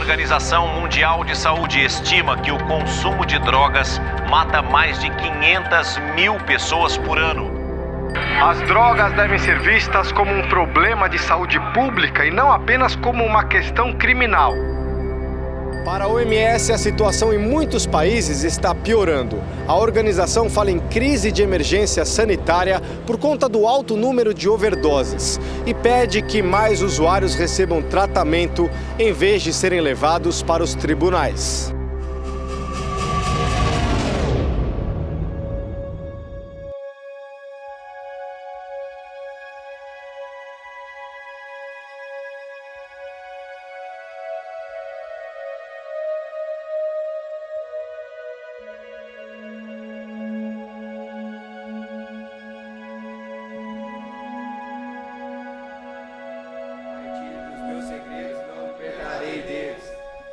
Organização Mundial de Saúde estima que o consumo de drogas mata mais de 500 mil pessoas por ano. As drogas devem ser vistas como um problema de saúde pública e não apenas como uma questão criminal. Para a OMS, a situação em muitos países está piorando. A organização fala em crise de emergência sanitária por conta do alto número de overdoses e pede que mais usuários recebam tratamento em vez de serem levados para os tribunais.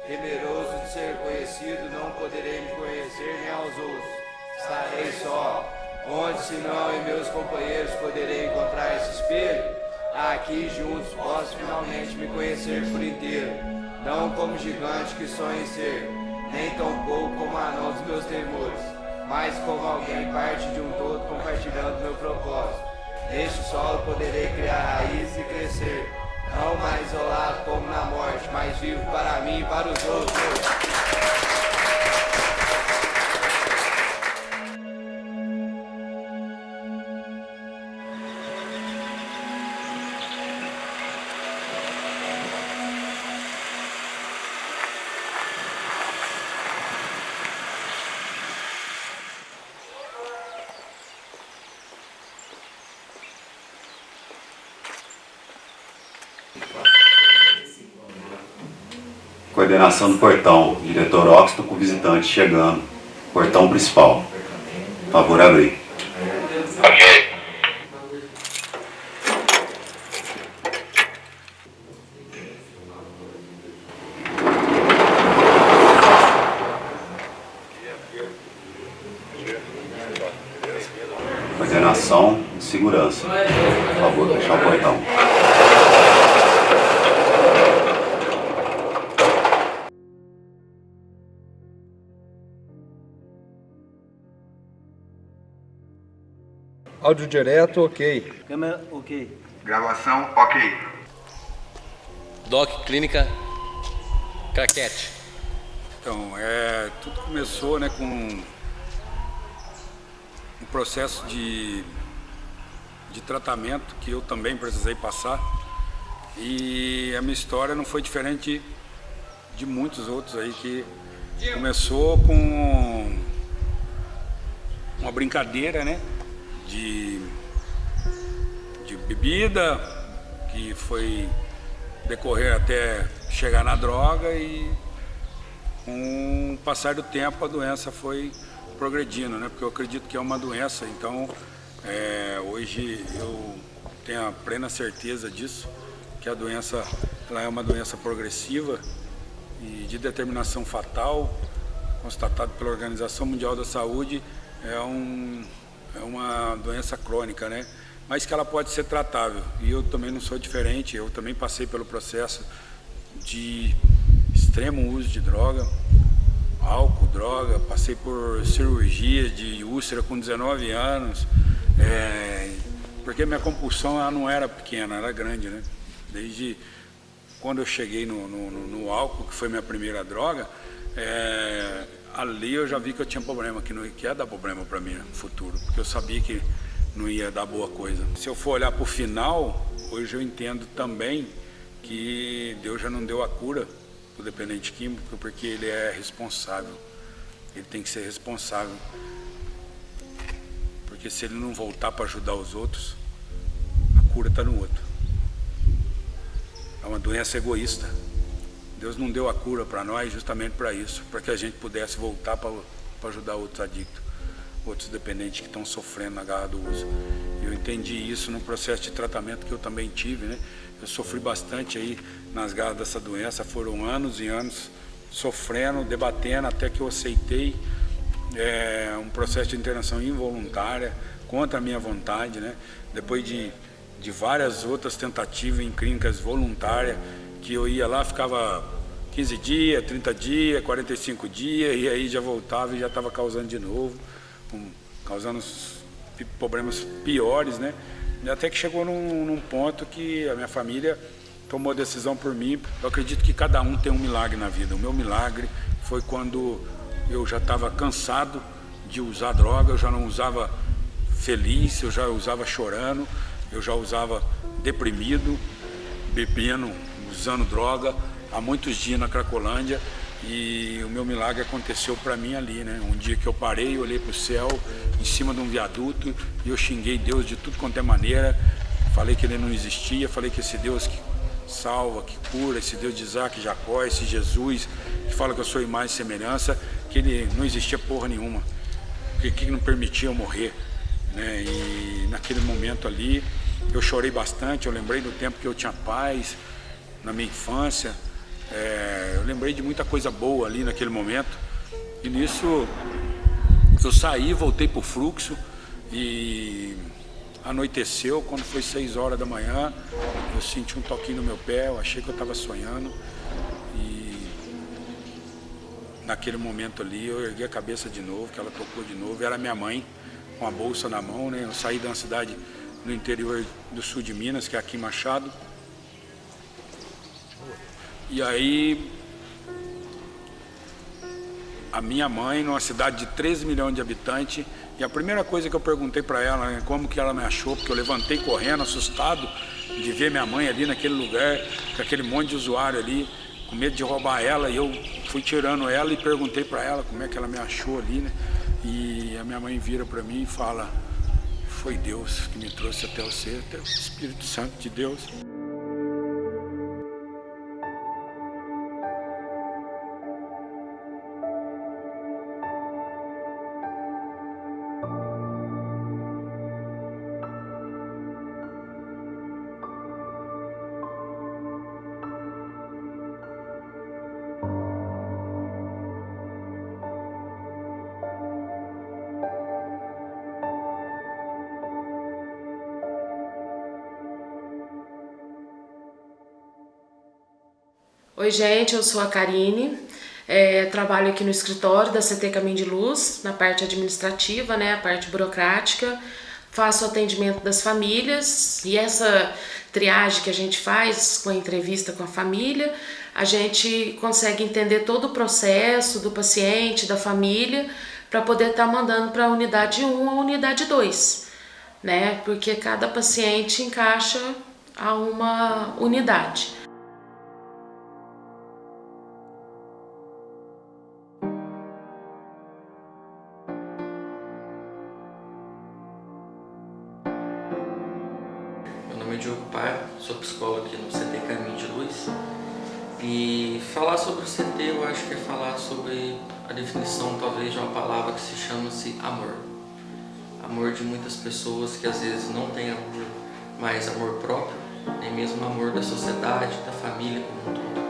Temeroso de ser conhecido, não poderei me conhecer nem aos outros. Estarei só. Onde senão e meus companheiros poderei encontrar esse espelho? Aqui juntos posso finalmente me conhecer por inteiro. Não como gigante que sonho em ser, nem tão pouco como anão dos meus temores, mas como alguém parte de um todo compartilhando meu propósito. Neste solo poderei criar raízes e crescer. Não mais isolado como na morte, mas vivo para mim e para os outros. Coordenação do portão, diretor Oxton com visitante chegando, portão principal. Favor abrir. Ok. Coordenação e segurança. Por favor, fechar o portão. Áudio direto, ok. Câmera, ok. Gravação, ok. Doc, clínica, craquete. Então, tudo começou, né, com um processo de tratamento que eu também precisei passar. E a minha história não foi diferente de muitos outros aí, que começou com uma brincadeira, né, de bebida, que foi decorrer até chegar na droga, e com o passar do tempo a doença foi progredindo, né? Porque eu acredito que é uma doença, então hoje eu tenho a plena certeza disso, que a doença ela é uma doença progressiva e de determinação fatal, constatado pela Organização Mundial da Saúde. É uma doença crônica, né? Mas que ela pode ser tratável, e eu também não sou diferente. Eu também passei pelo processo de extremo uso de droga, álcool, droga, passei por cirurgia de úlcera com 19 anos, porque minha compulsão ela não era pequena, era grande, né? Desde quando eu cheguei no álcool, que foi minha primeira droga, ali eu já vi que eu tinha problema, que ia dar problema para mim no futuro, porque eu sabia que não ia dar boa coisa. Se eu for olhar para o final, hoje eu entendo também que Deus já não deu a cura para o dependente químico, porque ele é responsável, ele tem que ser responsável, porque se ele não voltar para ajudar os outros, a cura está no outro. É uma doença egoísta. Deus não deu a cura para nós justamente para isso, para que a gente pudesse voltar para ajudar outros adictos, outros dependentes que estão sofrendo na garra do uso. Eu entendi isso no processo de tratamento que eu também tive, né? Eu sofri bastante aí nas garras dessa doença, foram anos e anos sofrendo, debatendo, até que eu aceitei um processo de internação involuntária, contra a minha vontade, né? Depois de várias outras tentativas em clínicas voluntárias, que eu ia lá, ficava 15 dias, 30 dias, 45 dias, e aí já voltava e já estava causando de novo, causando problemas piores, né? E até que chegou num ponto que a minha família tomou a decisão por mim. Eu acredito que cada um tem um milagre na vida. O meu milagre foi quando eu já estava cansado de usar droga, eu já não usava feliz, eu já usava chorando, eu já usava deprimido, bebendo, usando droga, há muitos dias na Cracolândia, e o meu milagre aconteceu para mim ali, né? Um dia que eu parei, olhei para o céu, em cima de um viaduto, e eu xinguei Deus de tudo quanto é maneira, falei que Ele não existia, falei que esse Deus que salva, que cura, esse Deus de Isaac, Jacó, esse Jesus, que fala que eu sou imagem e semelhança, que Ele não existia porra nenhuma, que não permitia eu morrer, né? E naquele momento ali, eu chorei bastante, eu lembrei do tempo que eu tinha paz, na minha infância, eu lembrei de muita coisa boa ali naquele momento, e nisso eu saí, voltei para o fluxo, e anoiteceu, quando foi 6 horas da manhã, eu senti um toquinho no meu pé, eu achei que eu estava sonhando, e naquele momento ali eu ergui a cabeça de novo, que ela tocou de novo, era minha mãe, com a bolsa na mão, né? Eu saí de uma cidade no interior do sul de Minas, que é aqui em Machado. E aí, a minha mãe, numa cidade de 13 milhões de habitantes, e a primeira coisa que eu perguntei para ela, né, como que ela me achou, porque eu levantei correndo, assustado de ver minha mãe ali naquele lugar, com aquele monte de usuário ali, com medo de roubar ela, e eu fui tirando ela e perguntei para ela como é que ela me achou ali, né? E a minha mãe vira para mim e fala: foi Deus que me trouxe até você, até o Espírito Santo de Deus. Oi gente, eu sou a Karine, trabalho aqui no escritório da CT Caminho de Luz, na parte administrativa, né, a parte burocrática, faço atendimento das famílias, e essa triagem que a gente faz com a entrevista com a família, a gente consegue entender todo o processo do paciente, da família, para poder estar mandando para a unidade 1 ou unidade 2, né, porque cada paciente encaixa a uma unidade. Sou psicólogo aqui no CT Caminho de Luz, e falar sobre o CT eu acho que é falar sobre a definição talvez de uma palavra que se chama-se amor. Amor de muitas pessoas que às vezes não têm amor, mas amor próprio, nem mesmo amor da sociedade, da família como um todo.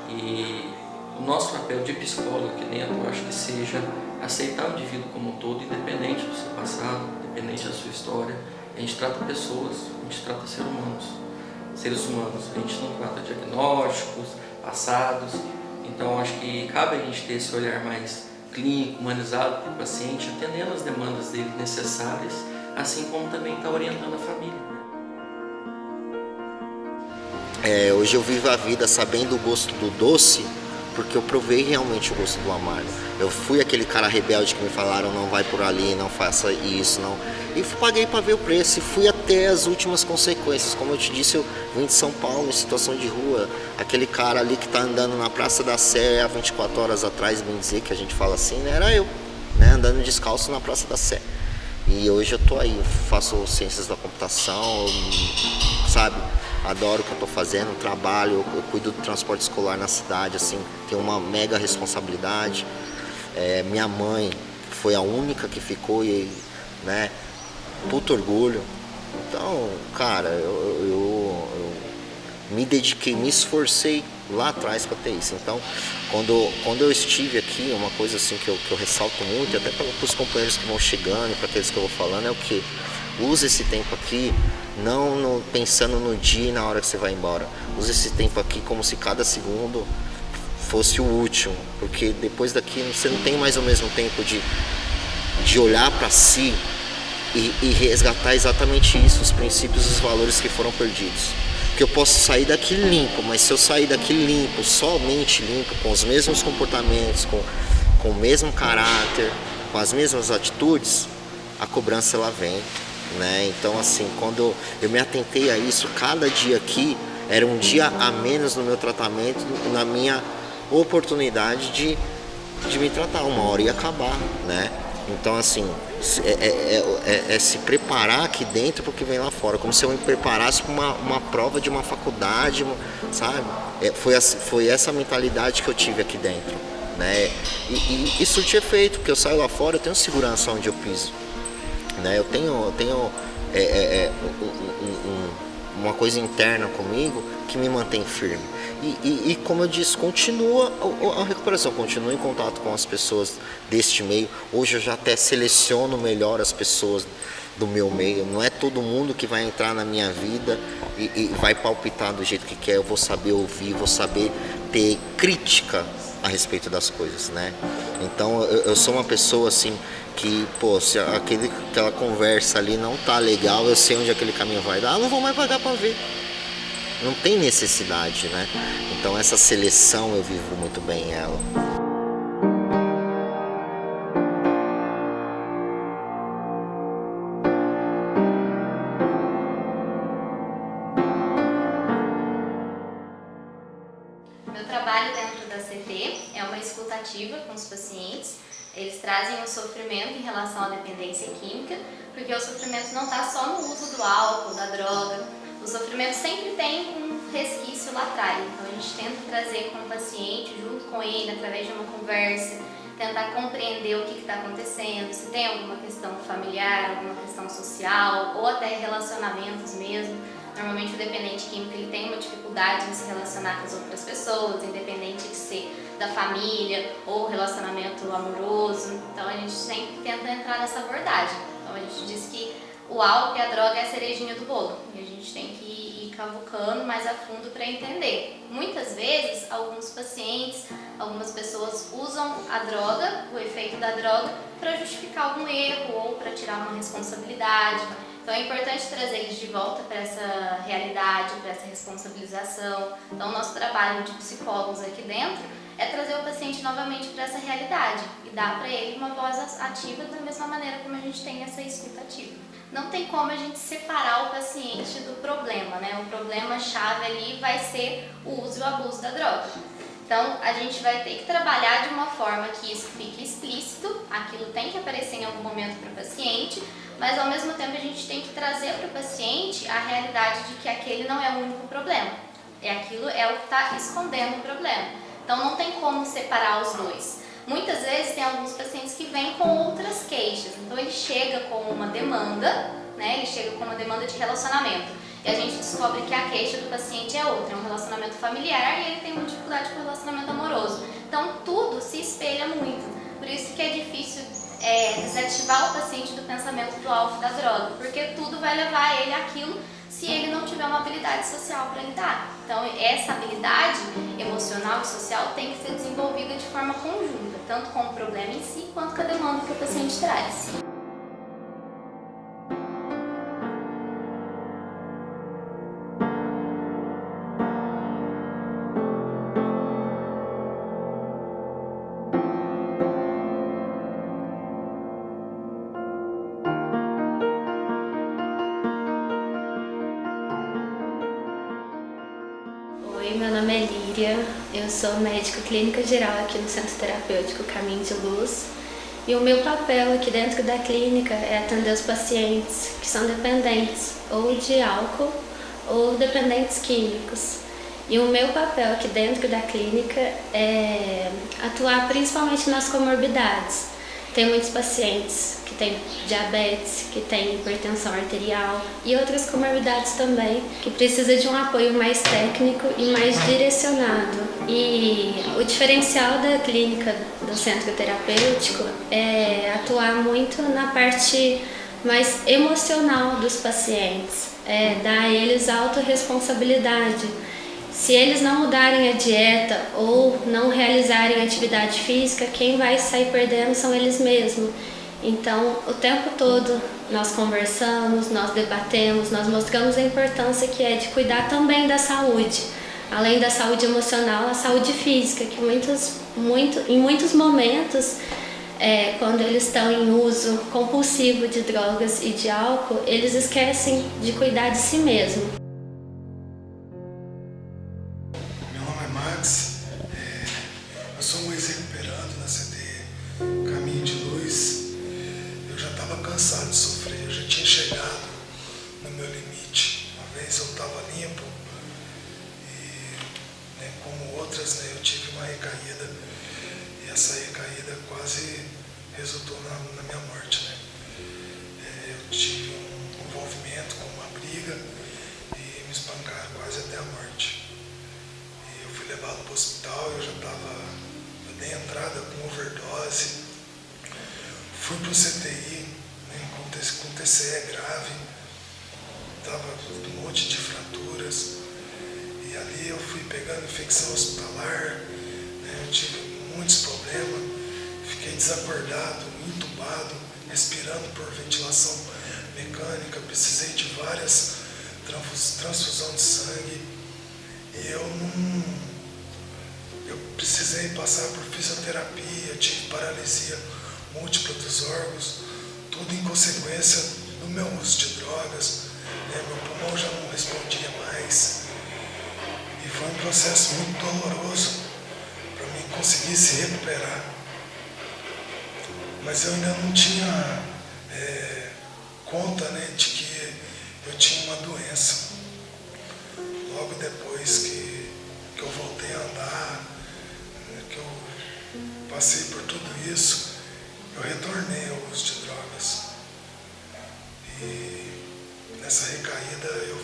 E o nosso papel de psicólogo aqui dentro eu acho que seja aceitar o indivíduo como um todo, independente do seu passado, independente da sua história. A gente trata pessoas, a gente trata seres humanos, a gente não trata diagnósticos, passados, então acho que cabe a gente ter esse olhar mais clínico, humanizado para o paciente, atendendo as demandas dele necessárias, assim como também está orientando a família. Hoje eu vivo a vida sabendo o gosto do doce, porque eu provei realmente o gosto do amargo. Eu fui aquele cara rebelde que me falaram: não vai por ali, não faça isso, não. E paguei para ver o preço e fui até as últimas consequências. Como eu te disse, eu vim de São Paulo em situação de rua. Aquele cara ali que está andando na Praça da Sé há 24 horas atrás, bem dizer que a gente fala assim, né? Era eu, né? Andando descalço na Praça da Sé. E hoje eu tô aí, eu faço ciências da computação, sabe? Adoro o que eu tô fazendo, trabalho, eu cuido do transporte escolar na cidade, assim, tenho uma mega responsabilidade. Minha mãe foi a única que ficou e, né, puto orgulho. Então, cara, eu me dediquei, me esforcei lá atrás para ter isso. Então, quando eu estive aqui, uma coisa assim que eu ressalto muito, até para os companheiros que vão chegando e para aqueles que eu vou falando, é o que? Use esse tempo aqui pensando no dia e na hora que você vai embora. Use esse tempo aqui como se cada segundo fosse o último, porque depois daqui você não tem mais o mesmo tempo de olhar para si e resgatar exatamente isso, os princípios e os valores que foram perdidos. Porque eu posso sair daqui limpo, mas se eu sair daqui limpo, somente limpo, com os mesmos comportamentos, com o mesmo caráter, com as mesmas atitudes, a cobrança ela vem, né? Então assim, quando eu me atentei a isso, cada dia aqui era um dia a menos no meu tratamento, na minha oportunidade de me tratar, uma hora ia acabar, né? Então assim, é se preparar aqui dentro porque vem lá fora, como se eu me preparasse para uma prova de uma faculdade, sabe? Foi essa mentalidade que eu tive aqui dentro, né? E isso tinha efeito, porque eu saio lá fora, eu tenho segurança onde eu piso, né? Eu tenho uma coisa interna comigo que me mantém firme. E como eu disse, continua a recuperação, continua em contato com as pessoas deste meio. Hoje eu já até seleciono melhor as pessoas do meu meio. Não é todo mundo que vai entrar na minha vida e vai palpitar do jeito que quer. Eu vou saber ouvir, vou saber ter crítica a respeito das coisas, né? Então eu sou uma pessoa assim que, pô, se aquela conversa ali não tá legal, eu sei onde aquele caminho vai dar, não vou mais pagar para ver. Não tem necessidade, né? Então essa seleção eu vivo muito bem ela. Meu trabalho dentro da CT é uma escuta ativa com os pacientes. Eles trazem o sofrimento em relação à dependência química, porque o sofrimento não está só no uso do álcool, da droga. O sofrimento sempre tem um resquício lá atrás, então a gente tenta trazer com o paciente, junto com ele, através de uma conversa, tentar compreender o que está acontecendo, se tem alguma questão familiar, alguma questão social, ou até relacionamentos mesmo. Normalmente o dependente químico ele tem uma dificuldade em se relacionar com as outras pessoas, independente de ser da família ou relacionamento amoroso, então a gente sempre tenta entrar nessa abordagem. Então a gente diz que o álcool e a droga é a cerejinha do bolo e a gente tem que ir cavucando mais a fundo para entender. Muitas vezes, alguns pacientes, algumas pessoas usam a droga, o efeito da droga, para justificar algum erro ou para tirar uma responsabilidade. Então é importante trazer eles de volta para essa realidade, para essa responsabilização. Então o nosso trabalho de psicólogos aqui dentro é trazer o paciente novamente para essa realidade e dar para ele uma voz ativa da mesma maneira como a gente tem essa escuta ativa. Não tem como a gente separar o paciente do problema, né? O problema-chave ali vai ser o uso e o abuso da droga. Então, a gente vai ter que trabalhar de uma forma que isso fique explícito, aquilo tem que aparecer em algum momento para o paciente, mas ao mesmo tempo a gente tem que trazer para o paciente a realidade de que aquele não é o único problema. Aquilo é o que está escondendo o problema. Então, não tem como separar os dois. Muitas vezes tem alguns pacientes que vêm com outras queixas, então ele chega com uma demanda, né? Ele chega com uma demanda de relacionamento e a gente descobre que a queixa do paciente é outra, é um relacionamento familiar e ele tem uma dificuldade com o relacionamento amoroso. Então tudo se espelha muito, por isso que é difícil desativar o paciente do pensamento do álcool e da droga, porque tudo vai levar ele àquilo se ele não tiver uma habilidade social para lidar. Então essa habilidade emocional e social tem que ser desenvolvida de forma conjunta, tanto com o problema em si, quanto com a demanda que o paciente traz. Oi, meu nome é Líria, eu sou médica clínica geral aqui no Centro Terapêutico Caminho de Luz e o meu papel aqui dentro da clínica é atender os pacientes que são dependentes ou de álcool ou dependentes químicos. E o meu papel aqui dentro da clínica é atuar principalmente nas comorbidades. Tem muitos pacientes que têm diabetes, que têm hipertensão arterial e outras comorbidades também, que precisa de um apoio mais técnico e mais direcionado. E o diferencial da clínica do centro terapêutico é atuar muito na parte mais emocional dos pacientes, dar a eles autorresponsabilidade. Se eles não mudarem a dieta ou não realizarem atividade física, quem vai sair perdendo são eles mesmos. Então, o tempo todo nós conversamos, nós debatemos, nós mostramos a importância que é de cuidar também da saúde. Além da saúde emocional, a saúde física, que em muitos momentos, quando eles estão em uso compulsivo de drogas e de álcool, eles esquecem de cuidar de si mesmo. Meu nome é Max, eu sou um ex-recuperando na CTE Caminho de Luz. Eu já estava cansado de sofrer, eu já tinha chegado no meu limite. Uma vez eu estava limpo e, como outras, eu tive uma recaída e essa recaída quase resultou na minha morte. Eu tive um envolvimento com uma briga e me espancaram quase até a morte. E eu fui levado para o hospital, eu dei entrada com overdose. Fui para o CTI, com TCE grave, estava com um monte de fraturas, e ali eu fui pegando infecção hospitalar, eu tive muitos problemas, fiquei desacordado, entubado, respirando por ventilação mecânica, precisei de várias transfusões de sangue, e eu precisei passar por fisioterapia, tive paralisia múltipla dos órgãos, tudo em consequência do meu uso de drogas, meu pulmão já não respondia mais, e foi um processo muito doloroso para mim conseguir se recuperar, mas eu ainda não tinha conta de que eu tinha uma doença. Logo depois que eu voltei a andar, que eu passei por tudo isso, eu retornei ao uso de drogas. E nessa recaída eu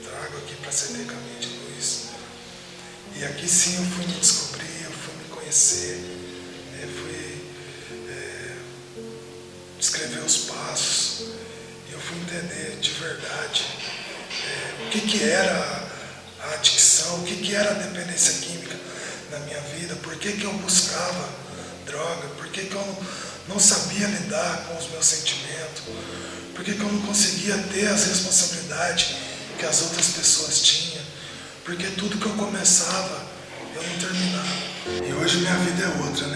trago aqui para a CTE Caminho de Luz. E aqui sim eu fui me descobrir, eu fui me conhecer, fui descrever os passos, e eu fui entender de verdade o que era a adicção, o que era a dependência química na minha vida, por que eu buscava droga, por que eu não sabia lidar com os meus sentimentos, por que eu não conseguia ter as responsabilidades que as outras pessoas tinham, porque tudo que eu começava, eu não terminava. E hoje minha vida é outra,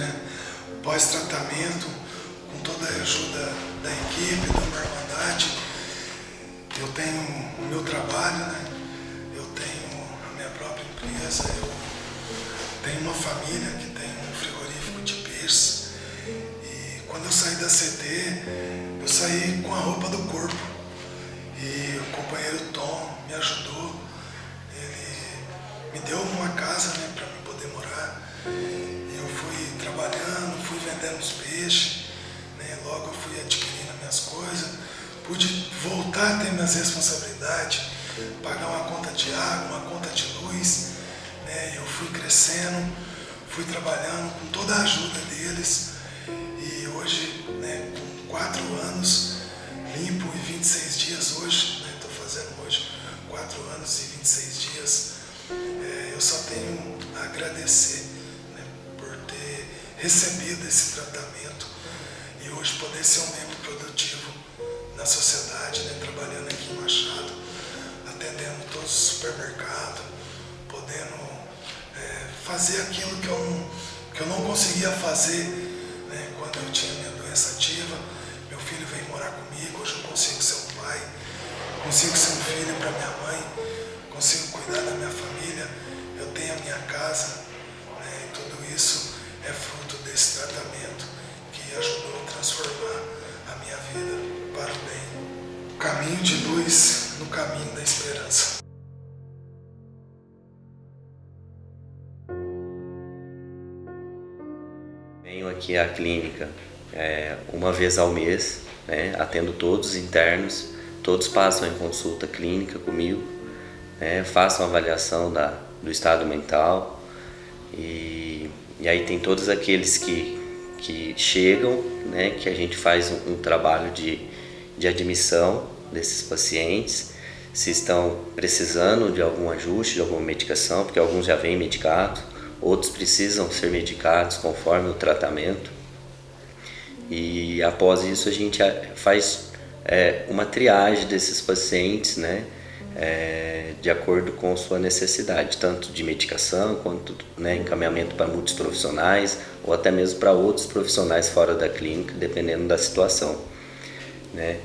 Pós-tratamento, com toda a ajuda da equipe, da minha irmandade, eu tenho o meu trabalho, eu tenho a minha própria empresa, eu tenho uma família que tem um frigorífico de peixe. E quando eu saí da CT, eu saí com a roupa do corpo. E o companheiro Tom me ajudou. Ele me deu uma casa para eu poder morar. E eu fui trabalhando, fui vendendo os peixes. Logo eu fui adquirindo minhas coisas. Pude voltar a ter minhas responsabilidades, pagar uma conta de água, uma conta de luz. Eu fui crescendo, fui trabalhando com toda a ajuda deles, e hoje, com 4 anos, limpo e 26 dias hoje, estou fazendo hoje 4 anos e 26 dias, eu só tenho a agradecer por ter recebido esse tratamento e hoje poder ser um membro produtivo na sociedade, trabalhando aqui em Machado, atendendo todos os supermercados, podendo fazer aquilo que eu não conseguia fazer quando eu tinha minha doença ativa. Meu filho veio morar comigo, hoje eu consigo ser um pai, consigo ser um filho para minha mãe, consigo cuidar da minha família, eu tenho a minha casa, e tudo isso é fruto desse tratamento que ajudou a transformar a minha vida para o bem. Caminho de luz no caminho da esperança. Venho aqui à clínica uma vez ao mês, atendo todos os internos, todos passam em consulta clínica comigo, façam avaliação do estado mental e aí tem todos aqueles que chegam, que a gente faz um trabalho de admissão desses pacientes, se estão precisando de algum ajuste, de alguma medicação, porque alguns já vêm medicados, outros precisam ser medicados conforme o tratamento. E após isso a gente faz uma triagem desses pacientes, né, de acordo com sua necessidade, tanto de medicação quanto, né, encaminhamento para muitos profissionais ou até mesmo para outros profissionais fora da clínica, dependendo da situação, né.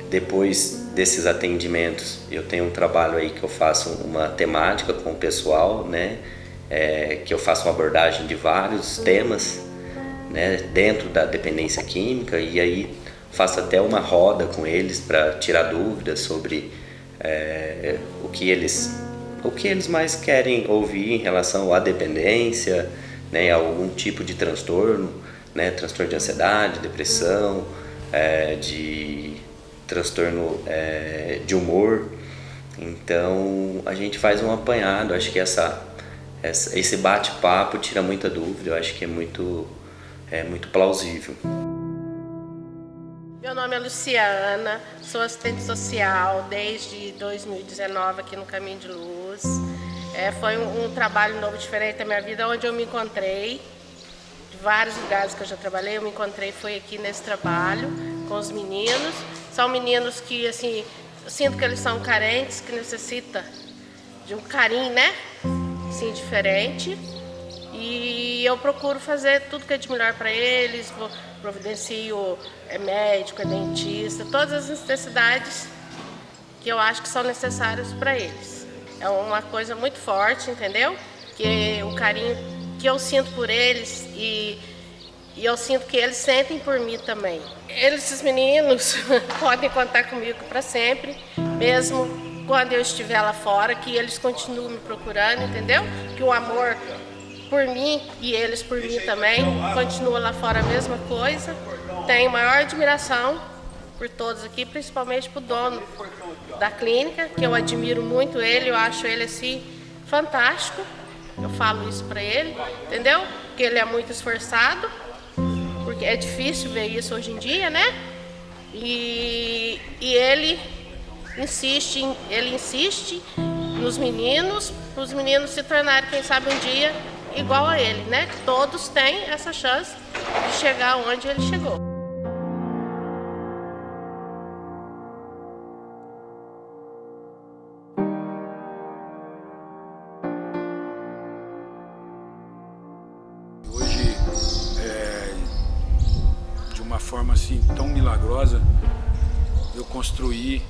Depois desses atendimentos, eu tenho um trabalho aí que eu faço uma temática com o pessoal, né, que eu faço uma abordagem de vários temas, né, dentro da dependência química, e aí faço até uma roda com eles para tirar dúvidas sobre o que eles mais querem ouvir em relação à dependência, né, a algum tipo de transtorno, né, transtorno de ansiedade, depressão, de transtorno de humor. Então a gente faz um apanhado. Acho que esse bate-papo tira muita dúvida. Eu acho que é muito plausível. Meu nome é Luciana, sou assistente social desde 2019 aqui no Caminho de Luz. Foi um trabalho novo, diferente da minha vida, onde eu me encontrei. De vários lugares que eu já trabalhei, eu me encontrei, foi aqui nesse trabalho com os meninos. São meninos que, assim, eu sinto que eles são carentes, que necessitam de um carinho, né? Assim, diferente. E eu procuro fazer tudo que é de melhor para eles, providencio médico, dentista, todas as necessidades que eu acho que são necessárias para eles. É uma coisa muito forte, entendeu? Que o carinho que eu sinto por eles e eu sinto que eles sentem por mim também. Esses meninos podem contar comigo para sempre, mesmo quando eu estiver lá fora, que eles continuam me procurando, entendeu? Que o amor por mim e eles por mim também continua lá fora a mesma coisa. Tenho maior admiração por todos aqui, principalmente pro dono da clínica, que eu admiro muito ele, eu acho ele assim fantástico. Eu falo isso para ele, entendeu? Porque ele é muito esforçado, porque é difícil ver isso hoje em dia, né? E ele insiste nos meninos, para os meninos se tornarem, quem sabe, um dia igual a ele, né? Todos têm essa chance de chegar onde ele chegou. Hoje, de uma forma assim tão milagrosa, eu construí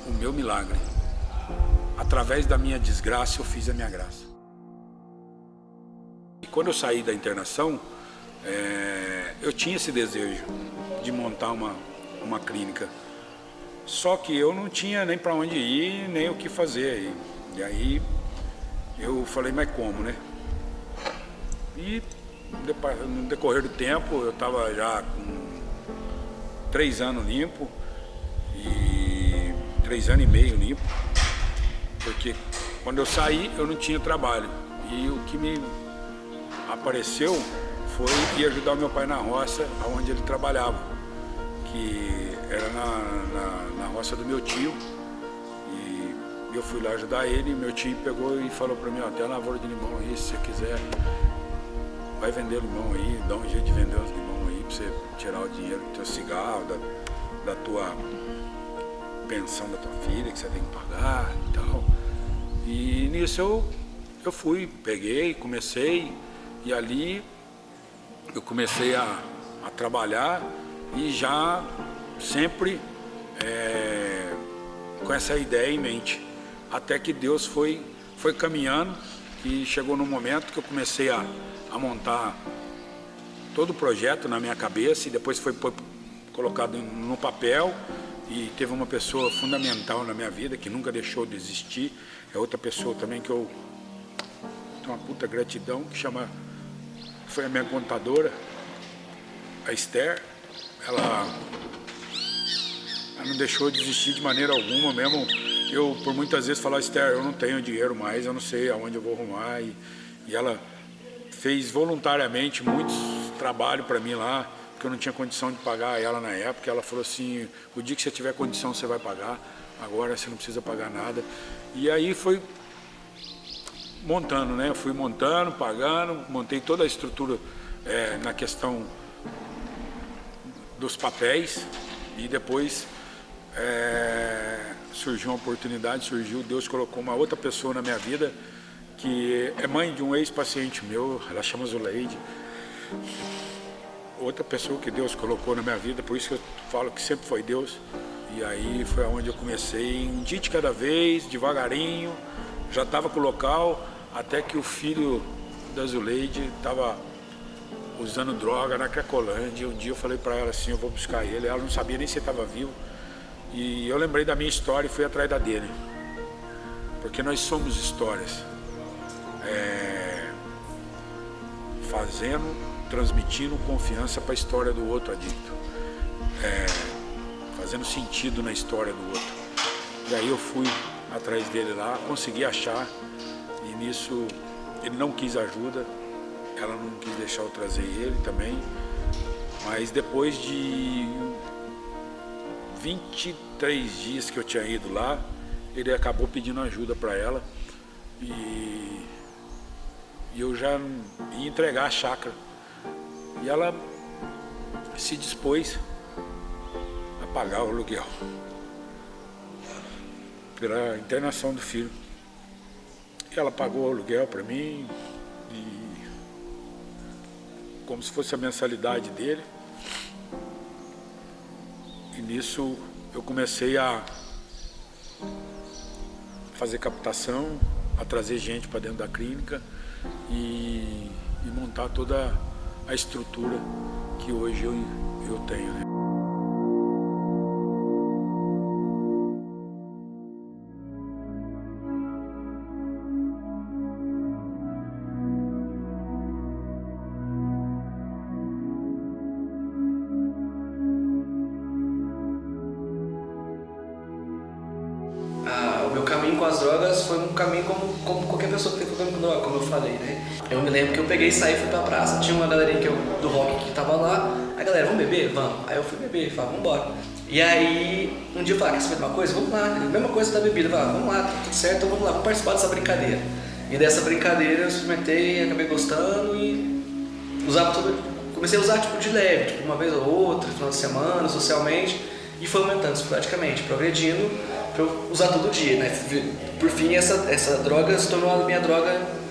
o meu milagre. Através da minha desgraça, eu fiz a minha graça. E quando eu saí da internação, eu tinha esse desejo de montar uma clínica. Só que eu não tinha nem para onde ir, nem o que fazer. E aí eu falei, mas como, né? E no decorrer do tempo, eu estava já com 3 anos limpo, e 3 anos e meio limpo, porque quando eu saí eu não tinha trabalho. E o que me apareceu foi ir ajudar o meu pai na roça, onde ele trabalhava, que era na roça do meu tio. E eu fui lá ajudar ele, e meu tio pegou e falou para mim, ó, tem a lavoura de limão aí, se você quiser, vai vender limão aí, dá um jeito de vender os limão aí pra você tirar o dinheiro do teu cigarro, da tua pensão da tua filha que você tem que pagar e tal. E nisso eu fui, peguei, comecei, e ali eu comecei a trabalhar, e já sempre com essa ideia em mente, até que Deus foi caminhando, e chegou no momento que eu comecei a montar todo o projeto na minha cabeça, e depois foi colocado no papel. E teve uma pessoa fundamental na minha vida, que nunca deixou de existir, é outra pessoa também que eu tenho uma puta gratidão, que foi a minha contadora, a Esther. Ela não deixou de existir de maneira alguma, mesmo eu por muitas vezes falar, Esther, eu não tenho dinheiro mais, eu não sei aonde eu vou arrumar, e ela fez voluntariamente muitos trabalhos para mim lá, porque porque eu não tinha condição de pagar ela na época. Ela falou assim, o dia que você tiver condição você vai pagar, agora você não precisa pagar nada. E aí foi montando, né? Eu fui montando, pagando, montei toda a estrutura na questão dos papéis e depois surgiu uma oportunidade, Deus colocou uma outra pessoa na minha vida que é mãe de um ex-paciente meu, ela chama Zuleide. Outra pessoa que Deus colocou na minha vida, por isso que eu falo que sempre foi Deus. E aí foi onde eu comecei, um dia de cada vez, devagarinho, já estava com o local, até que o filho da Zuleide estava usando droga na Cracolândia. Um dia eu falei para ela assim, eu vou buscar ele, ela não sabia nem se ele estava vivo. E eu lembrei da minha história e fui atrás da dele. Porque nós somos histórias. Transmitindo confiança para a história do outro adicto. Fazendo sentido na história do outro. E aí eu fui atrás dele lá, consegui achar. E nisso ele não quis ajuda. Ela não quis deixar eu trazer ele também. Mas depois de 23 dias que eu tinha ido lá, ele acabou pedindo ajuda para ela. E eu já ia entregar a chácara. E ela se dispôs a pagar o aluguel pela internação do filho. E ela pagou o aluguel para mim, como se fosse a mensalidade dele. E nisso eu comecei a fazer captação, a trazer gente para dentro da clínica e montar toda a estrutura que hoje eu tenho, né? O meu caminho com as drogas foi um caminho como qualquer pessoa que tem problema com droga, como eu falei, né? Eu me lembro que eu peguei e saí, fui pra praça, tinha uma galerinha do rock que tava lá, a galera, vamos beber? Vamos. Aí eu fui beber, falei, vamos embora. E aí, um dia eu falei, quer saber de uma coisa? Vamos lá, mesma coisa da bebida, falei, vamos lá, tá tudo certo, então vamos lá, vamos participar dessa brincadeira. E dessa brincadeira eu experimentei, acabei gostando e comecei a usar tipo de leve, tipo uma vez ou outra, final de semana, socialmente, e foi aumentando praticamente, progredindo para eu usar todo dia, né? Por fim, essa droga se tornou a minha droga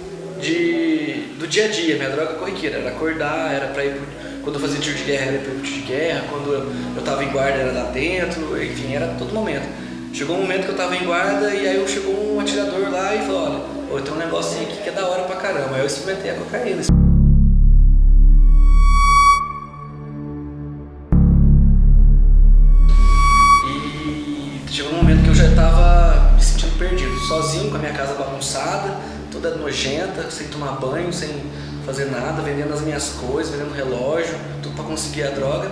do dia a dia, minha droga corriqueira. Era acordar, era para ir quando eu fazia tiro de guerra, era para ir pro tiro de guerra, quando eu estava em guarda era lá dentro, enfim, era todo momento. Chegou um momento que eu estava em guarda e aí chegou um atirador lá e falou, olha, tem um negocinho aqui que é da hora pra caramba. Aí eu experimentei a cocaína. Chegou um momento que eu já estava me sentindo perdido, sozinho, com a minha casa bagunçada, toda nojenta, sem tomar banho, sem fazer nada, vendendo as minhas coisas, vendendo relógio, tudo para conseguir a droga,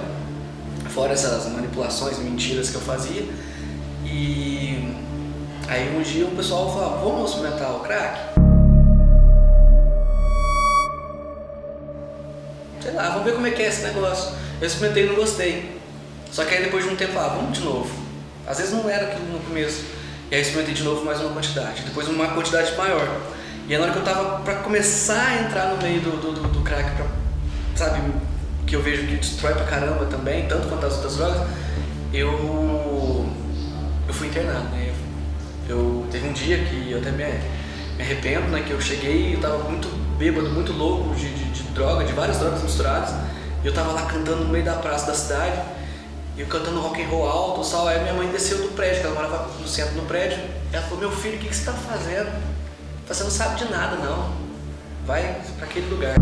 fora essas manipulações, mentiras que eu fazia. E aí um dia o pessoal falou, vamos experimentar o crack? Sei lá, vamos ver como é que é esse negócio. Eu experimentei e não gostei. Só que aí depois de um tempo, vamos de novo. Às vezes não era aquilo no começo. E aí experimentei de novo mais uma quantidade, depois uma quantidade maior. E aí na hora que eu tava pra começar a entrar no meio do crack, sabe, que eu vejo que destrói pra caramba também, tanto quanto as outras drogas, eu fui internado, né? Teve um dia que eu até me arrependo, né? Que eu cheguei e eu tava muito bêbado, muito louco de droga, de várias drogas misturadas. E eu tava lá cantando no meio da praça da cidade. E eu cantando rock and roll alto, sal. Aí minha mãe desceu do prédio, que ela morava no centro do prédio. Ela falou, meu filho, o que você tá fazendo? Você não sabe de nada, não. Vai pra aquele lugar.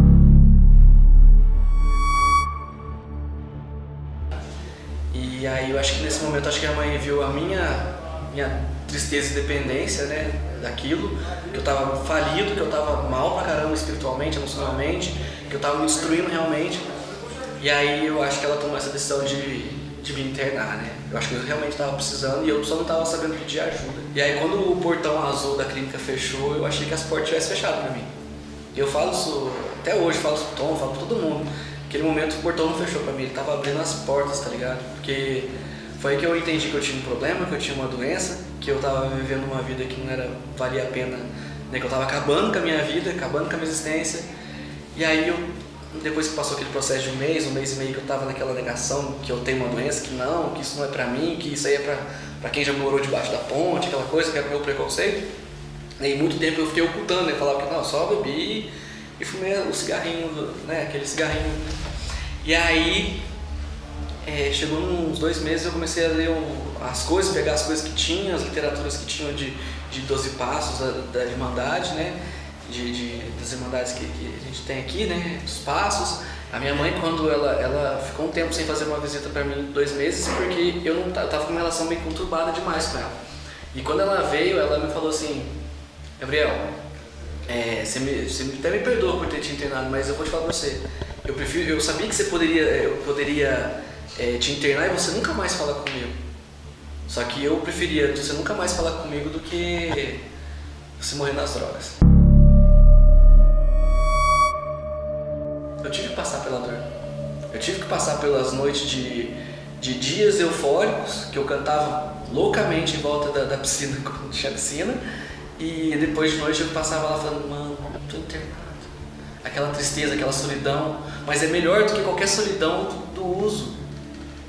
E aí eu acho que nesse momento, acho que a mãe viu a minha tristeza e dependência, né, daquilo. Que eu tava falido, que eu tava mal pra caramba espiritualmente, emocionalmente. Que eu tava me destruindo realmente. E aí eu acho que ela tomou essa decisão de me internar, né? Eu acho que eu realmente estava precisando e eu só não estava sabendo pedir ajuda. E aí quando o portão azul da clínica fechou, eu achei que as portas tivessem fechado para mim. E eu falo isso, até hoje, falo isso pro Tom, falo pra todo mundo. Aquele momento o portão não fechou pra mim, ele tava abrindo as portas, tá ligado? Porque foi aí que eu entendi que eu tinha um problema, que eu tinha uma doença, que eu tava vivendo uma vida que não era, valia a pena, né? Que eu tava acabando com a minha vida, acabando com a minha existência. E aí depois que passou aquele processo de um mês e meio que eu tava naquela negação que eu tenho uma doença, que isso não é pra mim, que isso aí é pra quem já morou debaixo da ponte, aquela coisa que era o meu preconceito. E muito tempo eu fiquei ocultando, né? Falava que não, só bebi e fumei o cigarrinho, né? Aquele cigarrinho. E aí, chegou uns 2 meses eu comecei a ler as coisas, pegar as coisas que tinha, as literaturas que tinham de 12 passos da Irmandade, né? Das Irmandades que a gente tem aqui, né? Dos passos. A minha mãe, quando ela ficou um tempo sem fazer uma visita pra mim, 2 meses, porque eu tava com uma relação meio conturbada demais com ela. E quando ela veio, ela me falou assim: Gabriel, você até me perdoa por ter te internado, mas eu vou te falar pra você. Eu sabia que eu poderia te internar e você nunca mais falar comigo. Só que eu preferia você nunca mais falar comigo do que você morrer nas drogas. Eu tive que passar pela dor. Eu tive que passar pelas noites de dias eufóricos, que eu cantava loucamente em volta da piscina, quando tinha piscina. E depois de noite eu passava lá falando: mano, tô internado. Aquela tristeza, aquela solidão. Mas é melhor do que qualquer solidão do uso.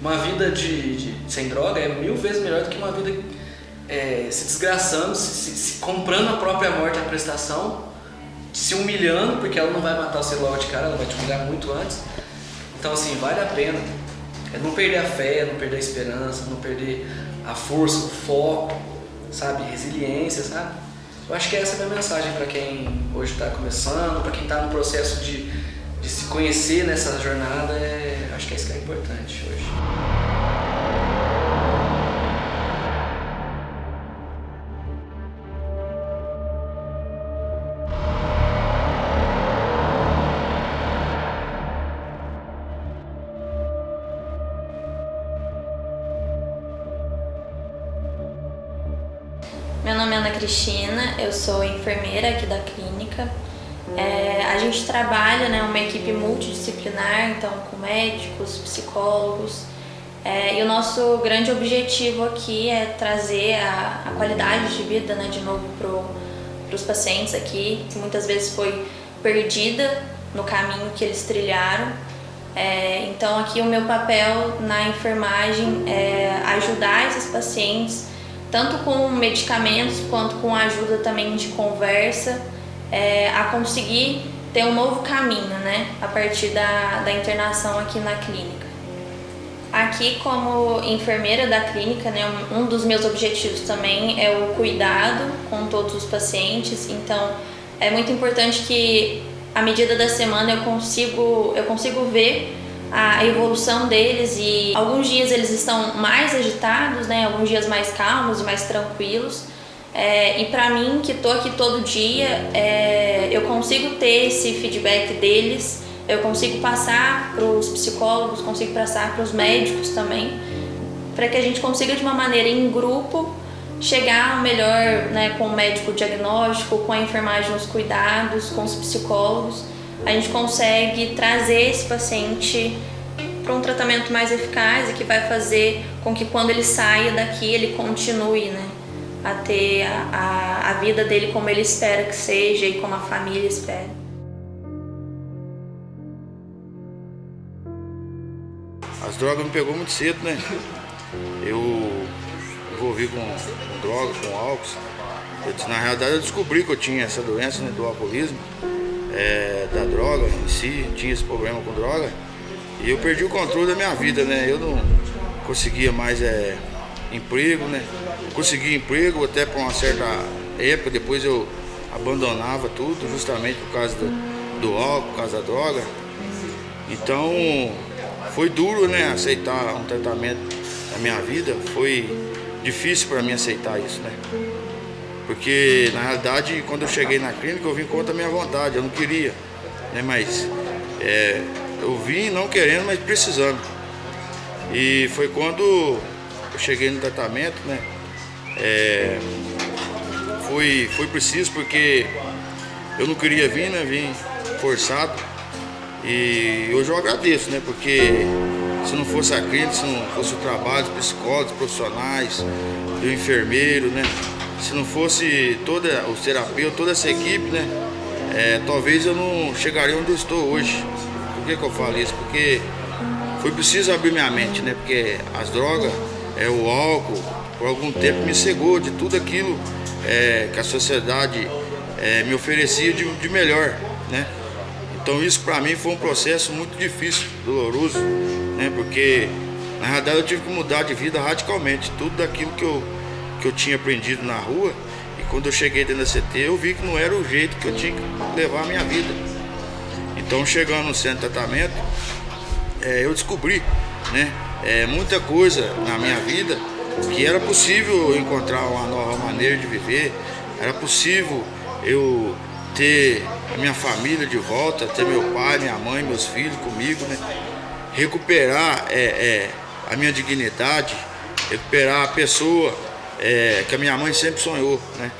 Uma vida sem droga é 1000 vezes melhor do que uma vida se desgraçando, se comprando a própria morte à prestação, se humilhando, porque ela não vai matar você logo de cara, ela vai te humilhar muito antes. Então assim, vale a pena. É não perder a fé, não perder a esperança, não perder a força, o foco, sabe? Resiliência, sabe? Eu acho que essa é a minha mensagem para quem hoje está começando, para quem está no processo de se conhecer nessa jornada. Acho que é isso que é importante hoje. Meu nome é Ana Cristina, eu sou enfermeira aqui da clínica. A gente trabalha, né, uma equipe multidisciplinar, então com médicos, psicólogos. E o nosso grande objetivo aqui é trazer a qualidade de vida, né, de novo para os pacientes aqui, que muitas vezes foi perdida no caminho que eles trilharam. Então aqui o meu papel na enfermagem é ajudar esses pacientes, tanto com medicamentos quanto com ajuda também de conversa, a conseguir ter um novo caminho, né, a partir da internação aqui na clínica. Aqui, como enfermeira da clínica, né, um dos meus objetivos também é o cuidado com todos os pacientes. Então, é muito importante que, à medida da semana, eu consigo ver a evolução deles, e alguns dias eles estão mais agitados, né, alguns dias mais calmos e mais tranquilos. E para mim, que tô aqui todo dia, eu consigo ter esse feedback deles, eu consigo passar para os psicólogos, consigo passar para os médicos também, para que a gente consiga, de uma maneira em grupo, chegar ao melhor, né, com o médico diagnóstico, com a enfermagem nos cuidados, com os psicólogos. A gente consegue trazer esse paciente para um tratamento mais eficaz e que vai fazer com que, quando ele saia daqui, ele continue, né, a ter a vida dele como ele espera que seja e como a família espera. As drogas me pegou muito cedo, né? Eu envolvi com droga, com álcool. Na realidade eu descobri que eu tinha essa doença, né, do alcoolismo, da droga em si, tinha esse problema com droga. E eu perdi o controle da minha vida, né? Eu não conseguia mais emprego, né? Consegui emprego até por uma certa época, depois eu abandonava tudo justamente por causa do álcool, por causa da droga. Então foi duro, né, aceitar um tratamento na minha vida. Foi difícil para mim aceitar isso, né? Porque na realidade, quando eu cheguei na clínica, eu vim contra a minha vontade, eu não queria, né? Mas eu vim não querendo, mas precisando. E foi quando eu cheguei no tratamento, né? Foi preciso, porque eu não queria vir, né? Vim forçado. E hoje eu agradeço, né? Porque se não fosse a clínica, se não fosse o trabalho dos psicólogos, profissionais, do enfermeiro, né? Se não fosse os terapeutas, toda essa equipe, né? Talvez eu não chegaria onde eu estou hoje. Por que eu falo isso? Porque foi preciso abrir minha mente, né? Porque as drogas, o álcool, por algum tempo me cegou de tudo aquilo que a sociedade me oferecia de melhor, né? Então isso para mim foi um processo muito difícil, doloroso, né? Porque na realidade eu tive que mudar de vida radicalmente. Tudo daquilo que eu tinha aprendido na rua, e quando eu cheguei dentro da CT eu vi que não era o jeito que eu tinha que levar a minha vida. Então chegando no centro de tratamento, eu descobri, né, muita coisa na minha vida, que era possível encontrar uma nova maneira de viver, era possível eu ter a minha família de volta, ter meu pai, minha mãe, meus filhos comigo, né? Recuperar a minha dignidade, recuperar a pessoa que a minha mãe sempre sonhou, né?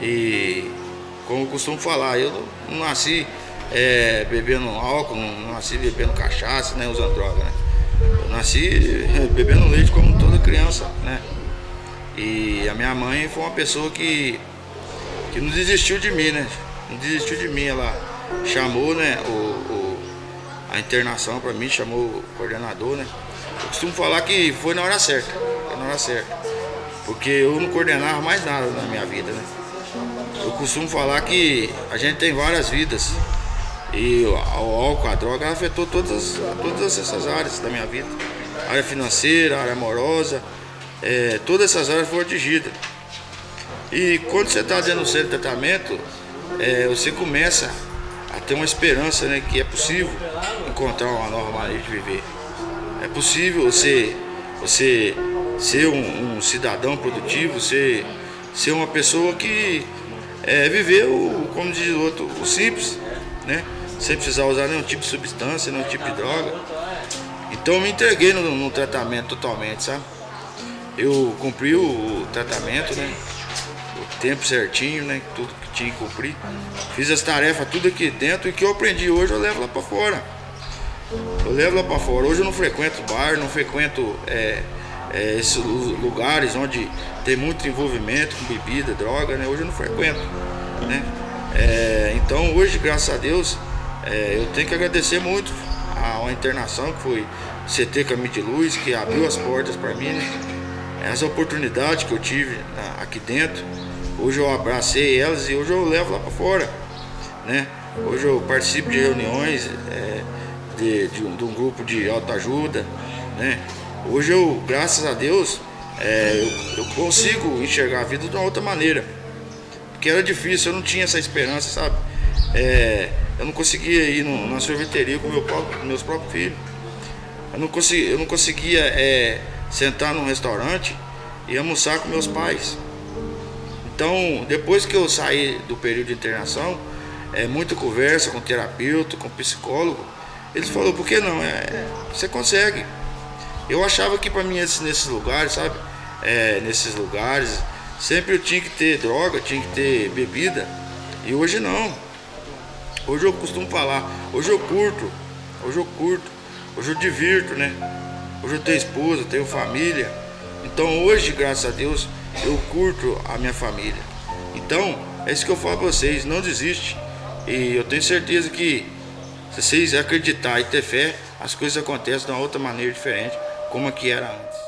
E como eu costumo falar, eu não nasci bebendo álcool, não nasci bebendo cachaça, né, usando droga, né? Eu nasci bebendo leite como toda criança, né? E a minha mãe foi uma pessoa que não desistiu de mim, né? Não desistiu de mim, ela chamou, né, a internação para mim, chamou o coordenador, né? Eu costumo falar que foi na hora certa, porque eu não coordenava mais nada na minha vida, né? Eu costumo falar que a gente tem várias vidas e o álcool, a droga afetou todas essas áreas da minha vida, área financeira, área amorosa, todas essas áreas foram atingidas. E quando você está dentro do centro de tratamento, você começa a ter uma esperança, né, que é possível encontrar uma nova maneira de viver. É possível você ser um cidadão produtivo, ser uma pessoa que viveu, como diz o outro, o simples, né? Sem precisar usar nenhum tipo de substância, nenhum tipo de droga. Então eu me entreguei no tratamento totalmente, sabe? Eu cumpri o tratamento, né? O tempo certinho, né? Tudo que tinha que cumprir. Fiz as tarefas tudo aqui dentro, e o que eu aprendi hoje eu levo lá para fora. Hoje eu não frequento bar, não frequento esses lugares onde tem muito envolvimento com bebida, droga, né? Hoje eu não frequento, né? Então hoje, graças a Deus, eu tenho que agradecer muito a uma internação que foi CT Caminho de Luz, que abriu as portas para mim, né? Essa oportunidade que eu tive aqui dentro, hoje eu abracei elas e hoje eu levo lá para fora, né? Hoje eu participo de reuniões de um grupo de autoajuda, né? Hoje eu, graças a Deus, eu consigo enxergar a vida de uma outra maneira, porque era difícil, eu não tinha essa esperança, sabe? Eu não conseguia ir na sorveteria com meus próprios filhos, eu não conseguia sentar num restaurante e almoçar com meus pais. Então, depois que eu saí do período de internação, muita conversa com o terapeuta, com o psicólogo, eles falaram, por que não? Você consegue. Eu achava que para mim nesses lugares, sabe? Nesses lugares, sempre eu tinha que ter droga, tinha que ter bebida. E hoje não. Hoje eu costumo falar, hoje eu curto, hoje eu divirto, né? Hoje eu tenho esposa, tenho família. Então hoje, graças a Deus, eu curto a minha família. Então, é isso que eu falo para vocês, não desiste. E eu tenho certeza que se vocês acreditarem e ter fé, as coisas acontecem de uma outra maneira diferente, como a que era antes.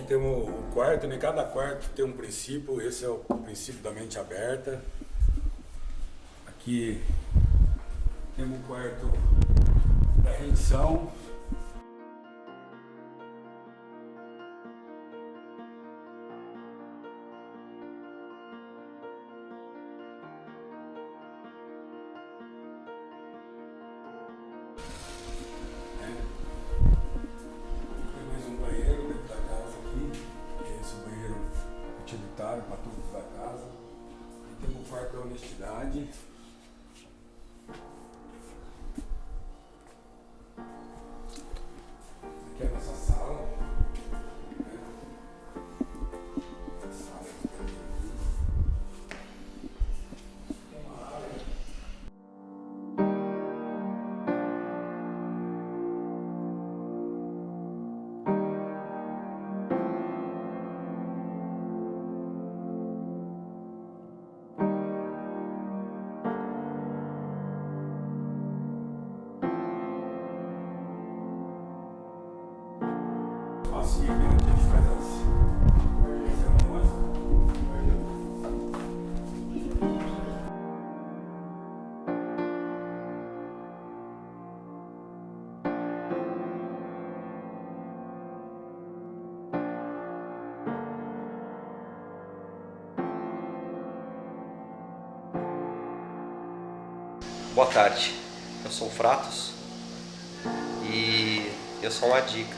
temos o quarto, né? Cada quarto tem um princípio, esse é o princípio da mente aberta. Aqui temos o quarto da rendição. Para tudo da casa. E temos o quarto da honestidade. Aqui é a nossa sala. Assim, a gente faz as Boa tarde, eu sou o Fratos e eu sou um adicto,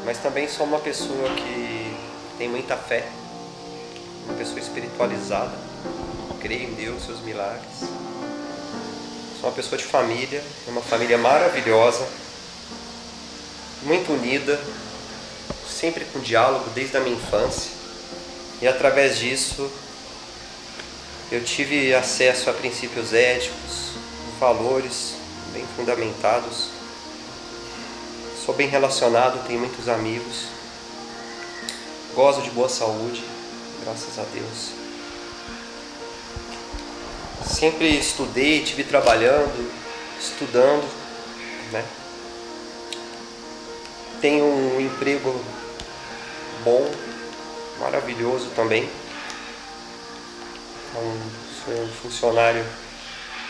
mas também sou uma pessoa que tem muita fé, uma pessoa espiritualizada, creio em Deus, seus milagres. Sou uma pessoa de família, uma família maravilhosa, muito unida, sempre com diálogo desde a minha infância, e através disso eu tive acesso a princípios éticos, valores bem fundamentados. Sou bem relacionado, tenho muitos amigos. Gozo de boa saúde, graças a Deus. Sempre estudei, estive trabalhando, estudando, né? Tenho um emprego bom, maravilhoso também. Sou um funcionário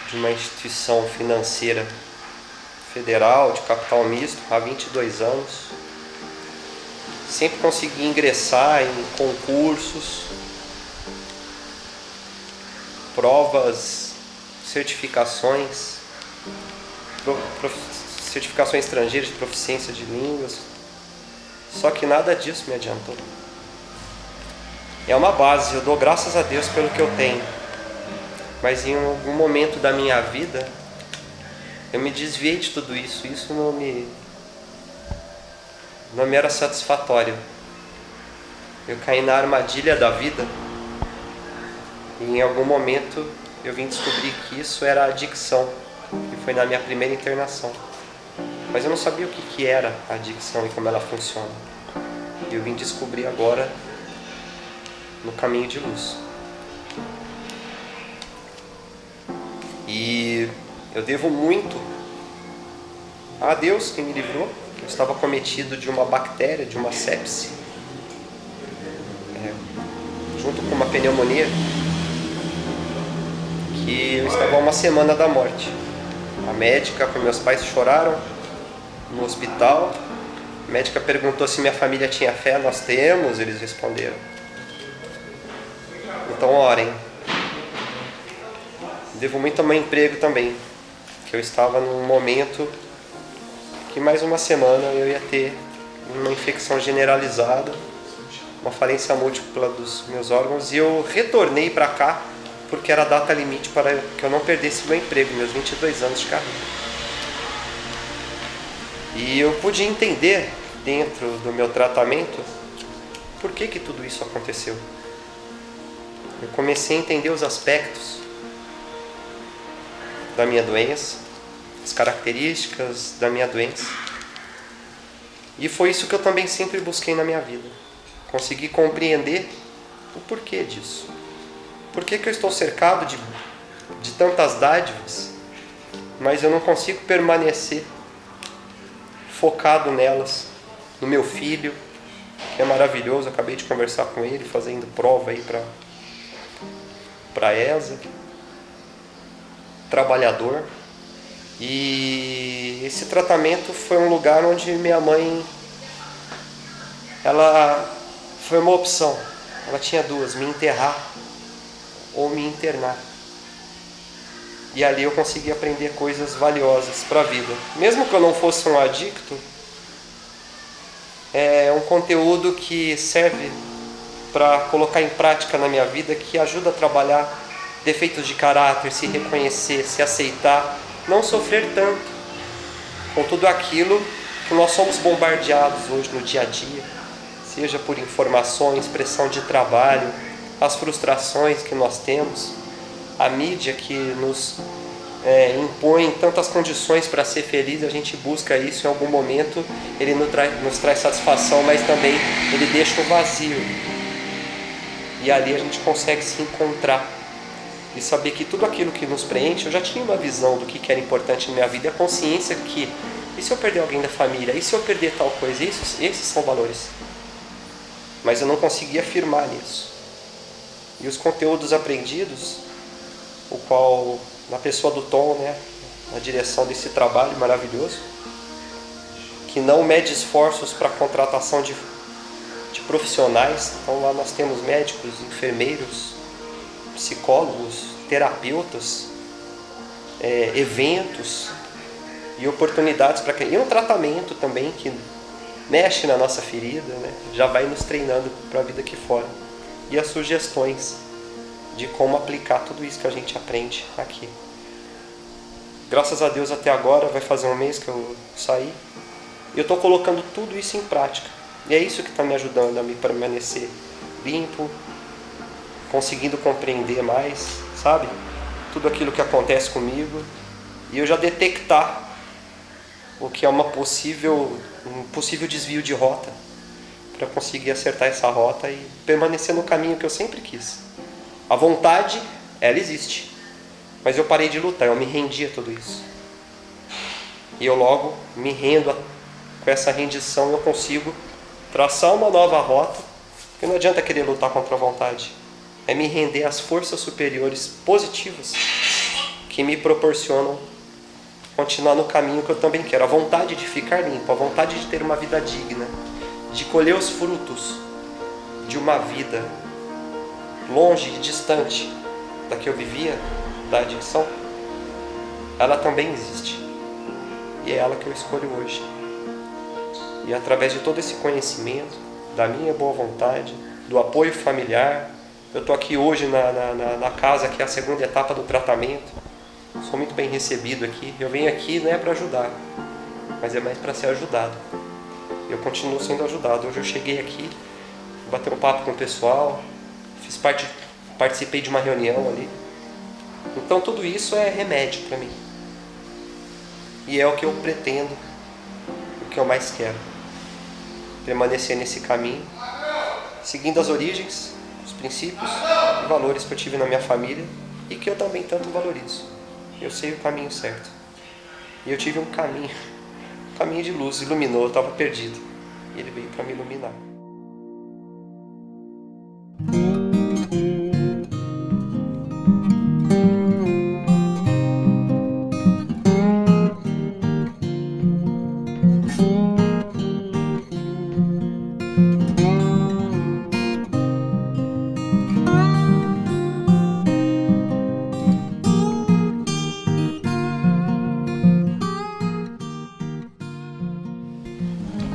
de uma instituição financeira federal, de capital misto, há 22 anos. Sempre consegui ingressar em concursos, provas, certificações, certificações estrangeiras de proficiência de línguas. Só que nada disso me adiantou. É uma base, eu dou graças a Deus pelo que eu tenho. Mas em algum momento da minha vida, eu me desviei de tudo isso. Isso não me era satisfatório. Eu caí na armadilha da vida. E em algum momento eu vim descobrir que isso era adicção. E foi na minha primeira internação. Mas eu não sabia o que era a adicção e como ela funciona. E eu vim descobrir agora no caminho de luz. E eu devo muito a Deus que me livrou. Eu estava cometido de uma bactéria, de uma sepse, junto com uma pneumonia, que eu estava a uma semana da morte. A médica, com meus pais, choraram no hospital. A médica perguntou se minha família tinha fé. Nós temos, eles responderam. Então orem. Devo muito ao meu emprego também, que eu estava num momento que mais uma semana eu ia ter uma infecção generalizada, uma falência múltipla dos meus órgãos, e eu retornei para cá porque era a data limite para que eu não perdesse meu emprego, meus 22 anos de carreira. E eu pude entender dentro do meu tratamento por que tudo isso aconteceu. Eu comecei a entender os aspectos da minha doença, as características da minha doença. E foi isso que eu também sempre busquei na minha vida. Consegui compreender o porquê disso. Por que eu estou cercado de tantas dádivas, mas eu não consigo permanecer focado nelas, no meu filho, que é maravilhoso. Eu acabei de conversar com ele, fazendo prova aí para ESA. Trabalhador. E esse tratamento foi um lugar onde minha mãe, ela foi uma opção. Ela tinha duas, me enterrar ou me internar. E ali eu consegui aprender coisas valiosas para a vida. Mesmo que eu não fosse um adicto, é um conteúdo que serve para colocar em prática na minha vida, que ajuda a trabalhar defeitos de caráter, se reconhecer, se aceitar, não sofrer tanto com tudo aquilo que nós somos bombardeados hoje no dia a dia, seja por informações, pressão de trabalho, as frustrações que nós temos, a mídia que nos impõe tantas condições para ser feliz. A gente busca isso em algum momento, ele nos traz satisfação, mas também ele deixa um vazio. E ali a gente consegue se encontrar e saber que tudo aquilo que nos preenche, eu já tinha uma visão do que era importante na minha vida, e a consciência que, e se eu perder alguém da família, e se eu perder tal coisa, esses são valores. Mas eu não conseguia afirmar nisso. E os conteúdos aprendidos, o qual, na pessoa do Tom, né, na direção desse trabalho maravilhoso, que não mede esforços para a contratação de profissionais. Então lá nós temos médicos, enfermeiros, psicólogos, terapeutas, eventos e oportunidades para quem... E um tratamento também que mexe na nossa ferida, né? Já vai nos treinando para a vida aqui fora. E as sugestões de como aplicar tudo isso que a gente aprende aqui. Graças a Deus até agora, vai fazer um mês que eu saí, e eu estou colocando tudo isso em prática. E é isso que está me ajudando a me permanecer limpo, conseguindo compreender mais, sabe? Tudo aquilo que acontece comigo, e eu já detectar o que é um possível desvio de rota, para conseguir acertar essa rota e permanecer no caminho que eu sempre quis. A vontade, ela existe, mas eu parei de lutar, eu me rendi a tudo isso. E eu logo me rendo, com essa rendição eu consigo traçar uma nova rota, porque não adianta querer lutar contra a vontade. É me render às forças superiores positivas que me proporcionam continuar no caminho que eu também quero. A vontade de ficar limpo, a vontade de ter uma vida digna, de colher os frutos de uma vida longe e distante da que eu vivia, da adicção, ela também existe. E é ela que eu escolho hoje. E através de todo esse conhecimento, da minha boa vontade, do apoio familiar, eu estou aqui hoje na casa, que é a segunda etapa do tratamento. Sou muito bem recebido aqui. Eu venho aqui não é para ajudar, mas é mais para ser ajudado. Eu continuo sendo ajudado. Hoje eu cheguei aqui, bater um papo com o pessoal, participei de uma reunião ali. Então tudo isso é remédio para mim. E é o que eu pretendo, o que eu mais quero. Permanecer nesse caminho, seguindo as origens, os princípios e valores que eu tive na minha família e que eu também tanto valorizo. Eu sei o caminho certo. E eu tive um caminho de luz, iluminou, eu estava perdido. E ele veio para me iluminar.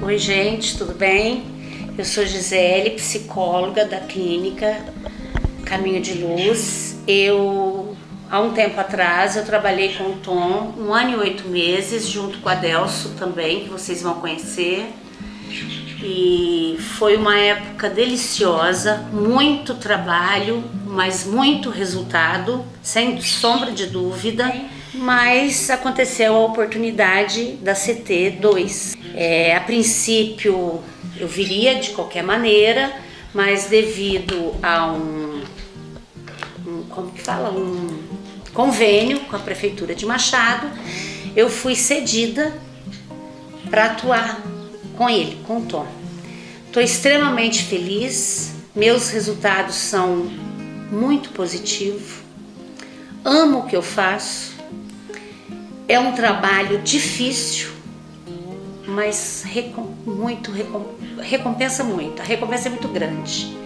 Oi gente, tudo bem? Eu sou Gisele, psicóloga da clínica Caminho de Luz. Há um tempo atrás, eu trabalhei com o Tom 1 ano e 8 meses, junto com a Delso também, que vocês vão conhecer. E foi uma época deliciosa, muito trabalho, mas muito resultado, sem sombra de dúvida. Mas aconteceu a oportunidade da CT2. A princípio eu viria de qualquer maneira, mas devido a um convênio com a Prefeitura de Machado, eu fui cedida para atuar com ele, com o Tom. Estou extremamente feliz, meus resultados são muito positivos, amo o que eu faço, é um trabalho difícil, mas recompensa muito, a recompensa é muito grande.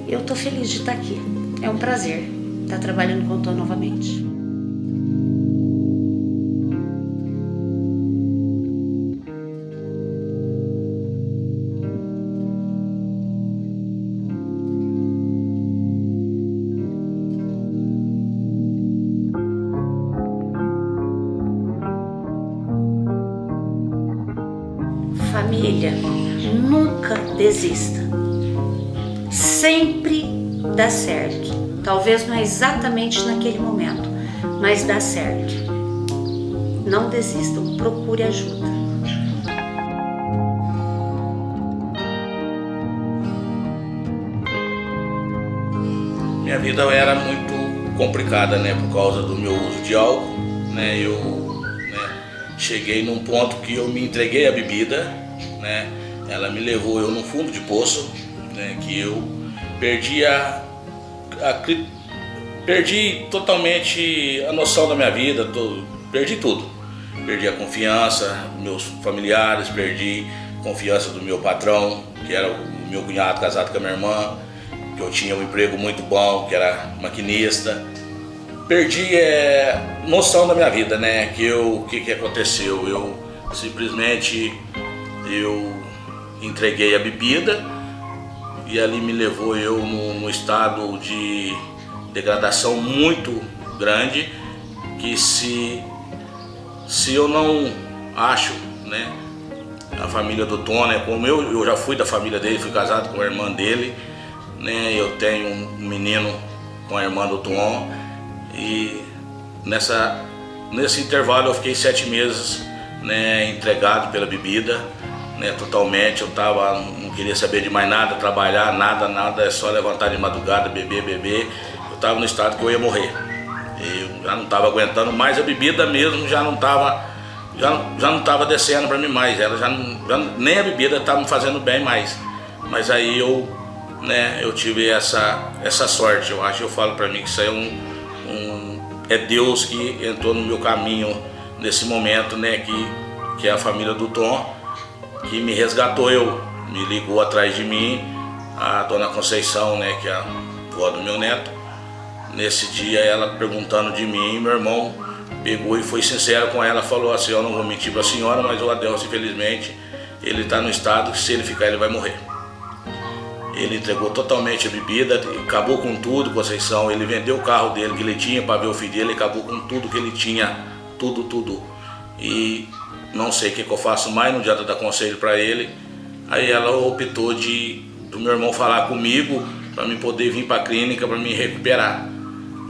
Eu estou feliz de estar aqui, é um prazer estar trabalhando com o Tom novamente. Família, nunca desista. Sempre dá certo. Talvez não é exatamente naquele momento, mas dá certo. Não desistam, procure ajuda. Minha vida era muito complicada, né, por causa do meu uso de álcool, né? Cheguei num ponto que eu me entreguei à bebida, né? Ela me levou eu no fundo de poço, né? Que eu perdi totalmente a noção da minha vida, perdi tudo. Perdi a confiança dos meus familiares, perdi a confiança do meu patrão, que era o meu cunhado casado com a minha irmã, que eu tinha um emprego muito bom, que era maquinista. Perdi noção da minha vida, né? O que aconteceu? Eu simplesmente entreguei a bebida e ali me levou eu num estado de degradação muito grande, que se eu não acho, né? A família do Tom, né? Como eu já fui da família dele, fui casado com a irmã dele, né? Eu tenho um menino com a irmã do Tom. E nesse intervalo eu fiquei 7 meses, né, entregado pela bebida, né, totalmente. Eu não queria saber de mais nada, trabalhar, nada, é só levantar de madrugada, beber. Eu estava no estado que eu ia morrer. Eu já não estava aguentando mais, a bebida mesmo já não estava descendo para mim mais, nem a bebida estava me fazendo bem mais. Mas aí eu tive essa sorte, eu falo para mim que isso aí é Deus que entrou no meu caminho nesse momento, né, que é a família do Tom, que me resgatou, me ligou atrás de mim, a dona Conceição, né, que é a avó do meu neto. Nesse dia ela perguntando de mim, meu irmão pegou e foi sincero com ela, falou assim: eu não vou mentir para a senhora, mas o Adelso, infelizmente, ele está no estado que se ele ficar ele vai morrer. Ele entregou totalmente a bebida, acabou com tudo, Conceição. Ele vendeu o carro dele que ele tinha para ver o filho dele, acabou com tudo que ele tinha, tudo. E não sei o que eu faço mais, não adianta dar conselho para ele. Aí ela optou do meu irmão falar comigo para mim poder vir para a clínica para me recuperar,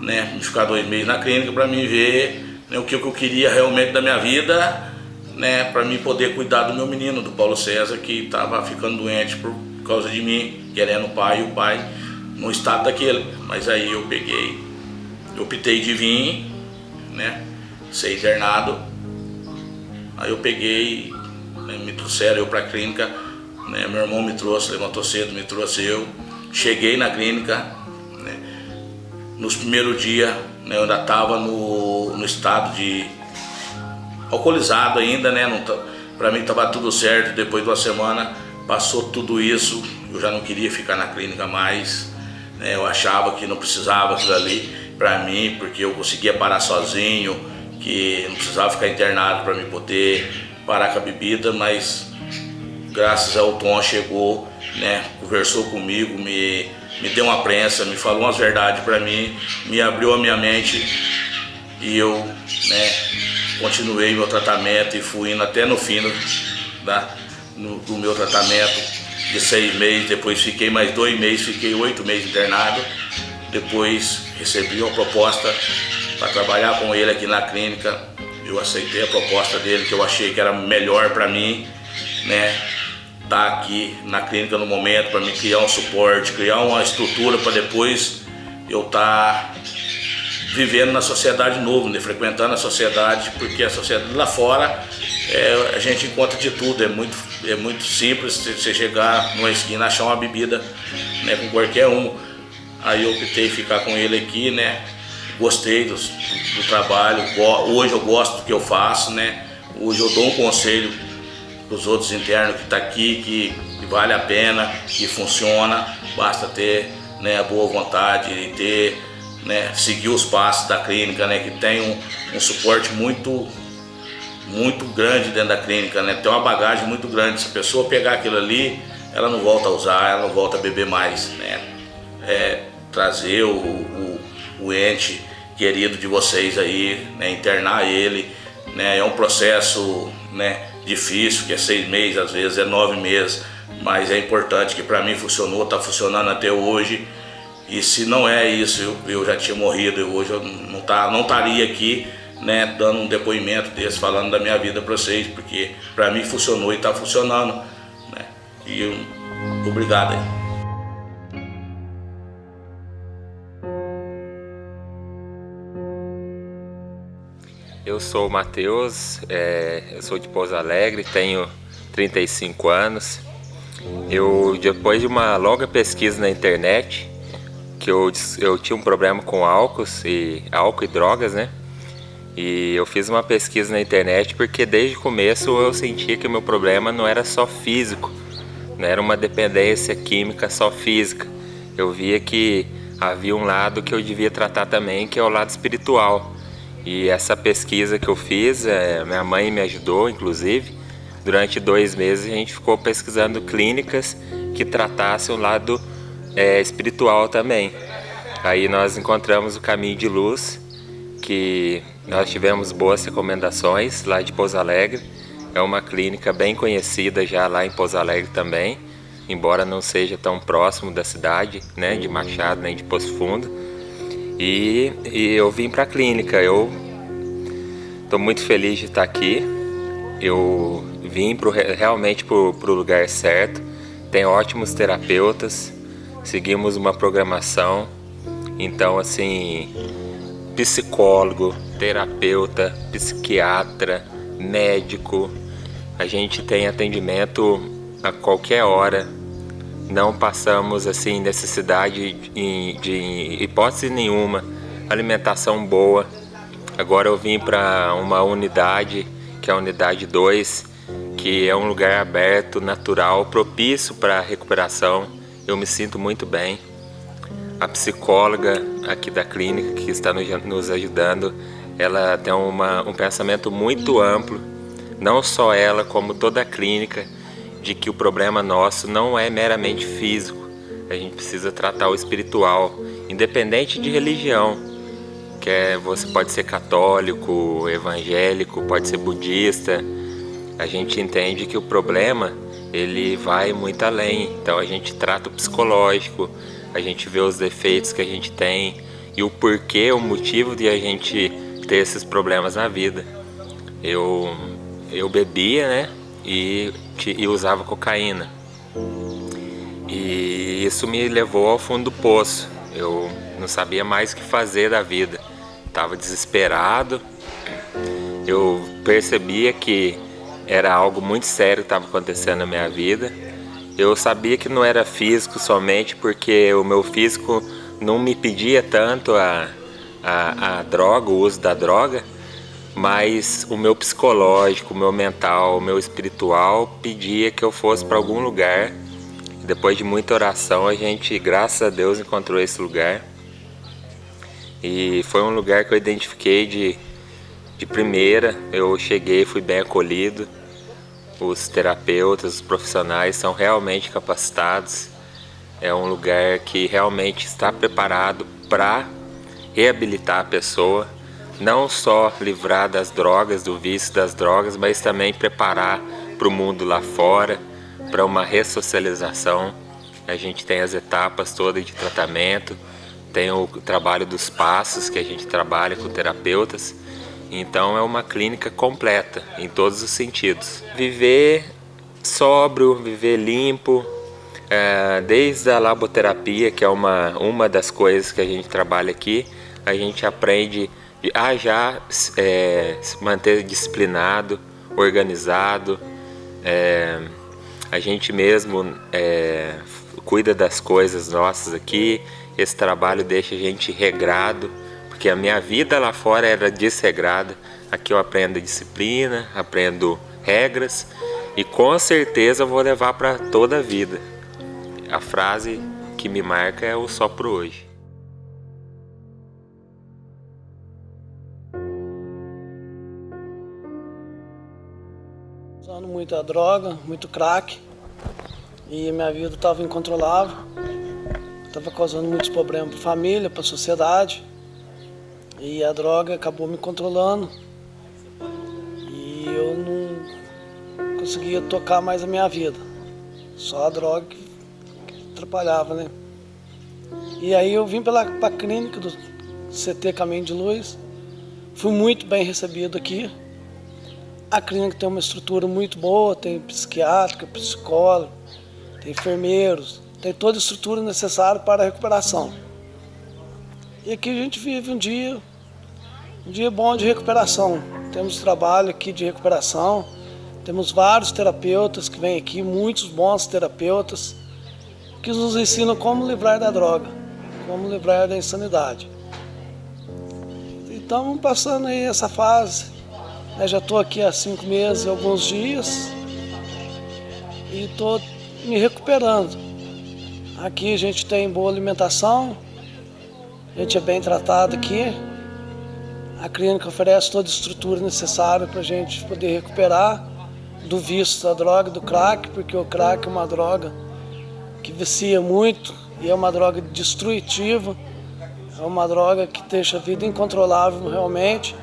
né? Me ficar 2 meses na clínica para mim ver, né, o que eu queria realmente da minha vida, né? Para mim poder cuidar do meu menino, do Paulo César, que estava ficando doente por causa de mim, querendo o pai no estado daquele. Mas aí eu optei de vir, né, ser internado. Aí eu peguei, né, me trouxeram eu para a clínica, né, meu irmão me trouxe, levantou cedo, me trouxe eu. Cheguei na clínica, né, nos primeiros dias, né, eu ainda estava no estado de alcoolizado ainda, né, para mim estava tudo certo. Depois de uma semana passou tudo isso, eu já não queria ficar na clínica mais, né? Eu achava que não precisava aquilo ali para mim, porque eu conseguia parar sozinho, que não precisava ficar internado para mim poder parar com a bebida. Mas graças ao Tom chegou, né? Conversou comigo, me deu uma prensa, me falou umas verdades para mim, me abriu a minha mente e eu, né, continuei meu tratamento e fui indo até no fim do meu tratamento de 6 meses. Depois fiquei mais 2 meses, fiquei 8 meses internado. Depois recebi uma proposta para trabalhar com ele aqui na clínica. Eu aceitei a proposta dele, que eu achei que era melhor para mim, né, estar aqui na clínica no momento, para me criar um suporte, criar uma estrutura para depois eu estar vivendo na sociedade novo, né, frequentando a sociedade, porque a sociedade lá fora a gente encontra de tudo, é muito é muito simples você chegar numa esquina e achar uma bebida, né, com qualquer um. Aí eu optei em ficar com ele aqui, né? Gostei do trabalho, hoje eu gosto do que eu faço, né? Hoje eu dou um conselho para os outros internos que estão aqui, que vale a pena, que funciona, basta ter, né, a boa vontade e ter, né, seguir os passos da clínica, né, que tem um suporte muito grande dentro da clínica, né? Tem uma bagagem muito grande. Se a pessoa pegar aquilo ali, ela não volta a usar, ela não volta a beber mais, né? Trazer o ente querido de vocês aí, né? Internar ele, né? É um processo, né, difícil, que é 6 meses, às vezes é 9 meses, mas é importante, que para mim funcionou, está funcionando até hoje. E se não é isso, eu já tinha morrido, hoje eu não estaria aqui, né, dando um depoimento desse, falando da minha vida para vocês, porque para mim funcionou e está funcionando, né? E obrigado aí. Eu sou o Matheus, eu sou de Pouso Alegre, tenho 35 anos. Depois de uma longa pesquisa na internet, que eu tinha um problema com álcool e drogas, né? E eu fiz uma pesquisa na internet porque desde o começo eu sentia que o meu problema não era só físico, não era uma dependência química só física. Eu via que havia um lado que eu devia tratar também, que é o lado espiritual. E essa pesquisa que eu fiz, minha mãe me ajudou, inclusive. Durante 2 meses a gente ficou pesquisando clínicas que tratassem o lado espiritual também. Aí nós encontramos o Caminho de Luz, que nós tivemos boas recomendações lá de Pouso Alegre. É uma clínica bem conhecida já lá em Pouso Alegre também, embora não seja tão próximo da cidade, né, de Machado nem de Poço Fundo. E eu vim para a clínica, eu estou muito feliz de estar aqui. Eu vim realmente para o lugar certo, tem ótimos terapeutas, seguimos uma programação. Então, assim, psicólogo, terapeuta, psiquiatra, médico, a gente tem atendimento a qualquer hora. Não passamos assim necessidade de hipótese nenhuma, alimentação boa. Agora eu vim para uma unidade, que é a unidade 2, que é um lugar aberto, natural, propício para a recuperação. Eu me sinto muito bem. A psicóloga aqui da clínica, que está nos ajudando, ela tem um pensamento muito amplo, não só ela, como toda a clínica, de que o problema nosso não é meramente físico, a gente precisa tratar o espiritual, independente de religião, você pode ser católico, evangélico, pode ser budista. A gente entende que o problema ele vai muito além, então a gente trata o psicológico, a gente vê os defeitos que a gente tem e o porquê, o motivo de a gente ter esses problemas na vida. Eu bebia, né? E usava cocaína. E isso me levou ao fundo do poço. Eu não sabia mais o que fazer da vida. Estava desesperado. Eu percebia que era algo muito sério que estava acontecendo na minha vida. Eu sabia que não era físico somente, porque o meu físico não me pedia tanto a droga, o uso da droga, mas o meu psicológico, o meu mental, o meu espiritual pedia que eu fosse para algum lugar. Depois de muita oração, a gente, graças a Deus, encontrou esse lugar. E foi um lugar que eu identifiquei de primeira. Eu cheguei, fui bem acolhido. Os terapeutas, os profissionais são realmente capacitados. É um lugar que realmente está preparado para reabilitar a pessoa. Não só livrar das drogas, do vício das drogas, mas também preparar para o mundo lá fora, para uma ressocialização. A gente tem as etapas todas de tratamento, tem o trabalho dos passos que a gente trabalha com terapeutas. Então é uma clínica completa em todos os sentidos. Viver sóbrio, viver limpo, desde a laboterapia, que é uma das coisas que a gente trabalha aqui, a gente aprende a se manter disciplinado, organizado, a gente mesmo cuida das coisas nossas aqui. Esse trabalho deixa a gente regrado, porque a minha vida lá fora era desregrada. Aqui eu aprendo disciplina, aprendo regras e com certeza eu vou levar para toda a vida. A frase que me marca é o só por hoje. Usando muita droga, muito crack, e minha vida estava incontrolável, estava causando muitos problemas para a família, para a sociedade, e a droga acabou me controlando e eu não conseguia tocar mais a minha vida, só a droga que atrapalhava, né? E aí eu vim para a clínica do CT Caminho de Luz, fui muito bem recebido aqui. A clínica tem uma estrutura muito boa, tem psiquiátrica, psicólogo, tem enfermeiros, tem toda a estrutura necessária para a recuperação. E aqui a gente vive um dia bom de recuperação. Temos trabalho aqui de recuperação, temos vários terapeutas que vêm aqui, muitos bons terapeutas, que nos ensinam como livrar da droga, como livrar da insanidade. E estamos passando aí essa fase. Eu já estou aqui há 5 meses e alguns dias e estou me recuperando. Aqui a gente tem boa alimentação, a gente é bem tratado aqui. A clínica oferece toda a estrutura necessária para a gente poder recuperar do vício da droga, do crack, porque o crack é uma droga que vicia muito e é uma droga destrutiva, é uma droga que deixa a vida incontrolável realmente.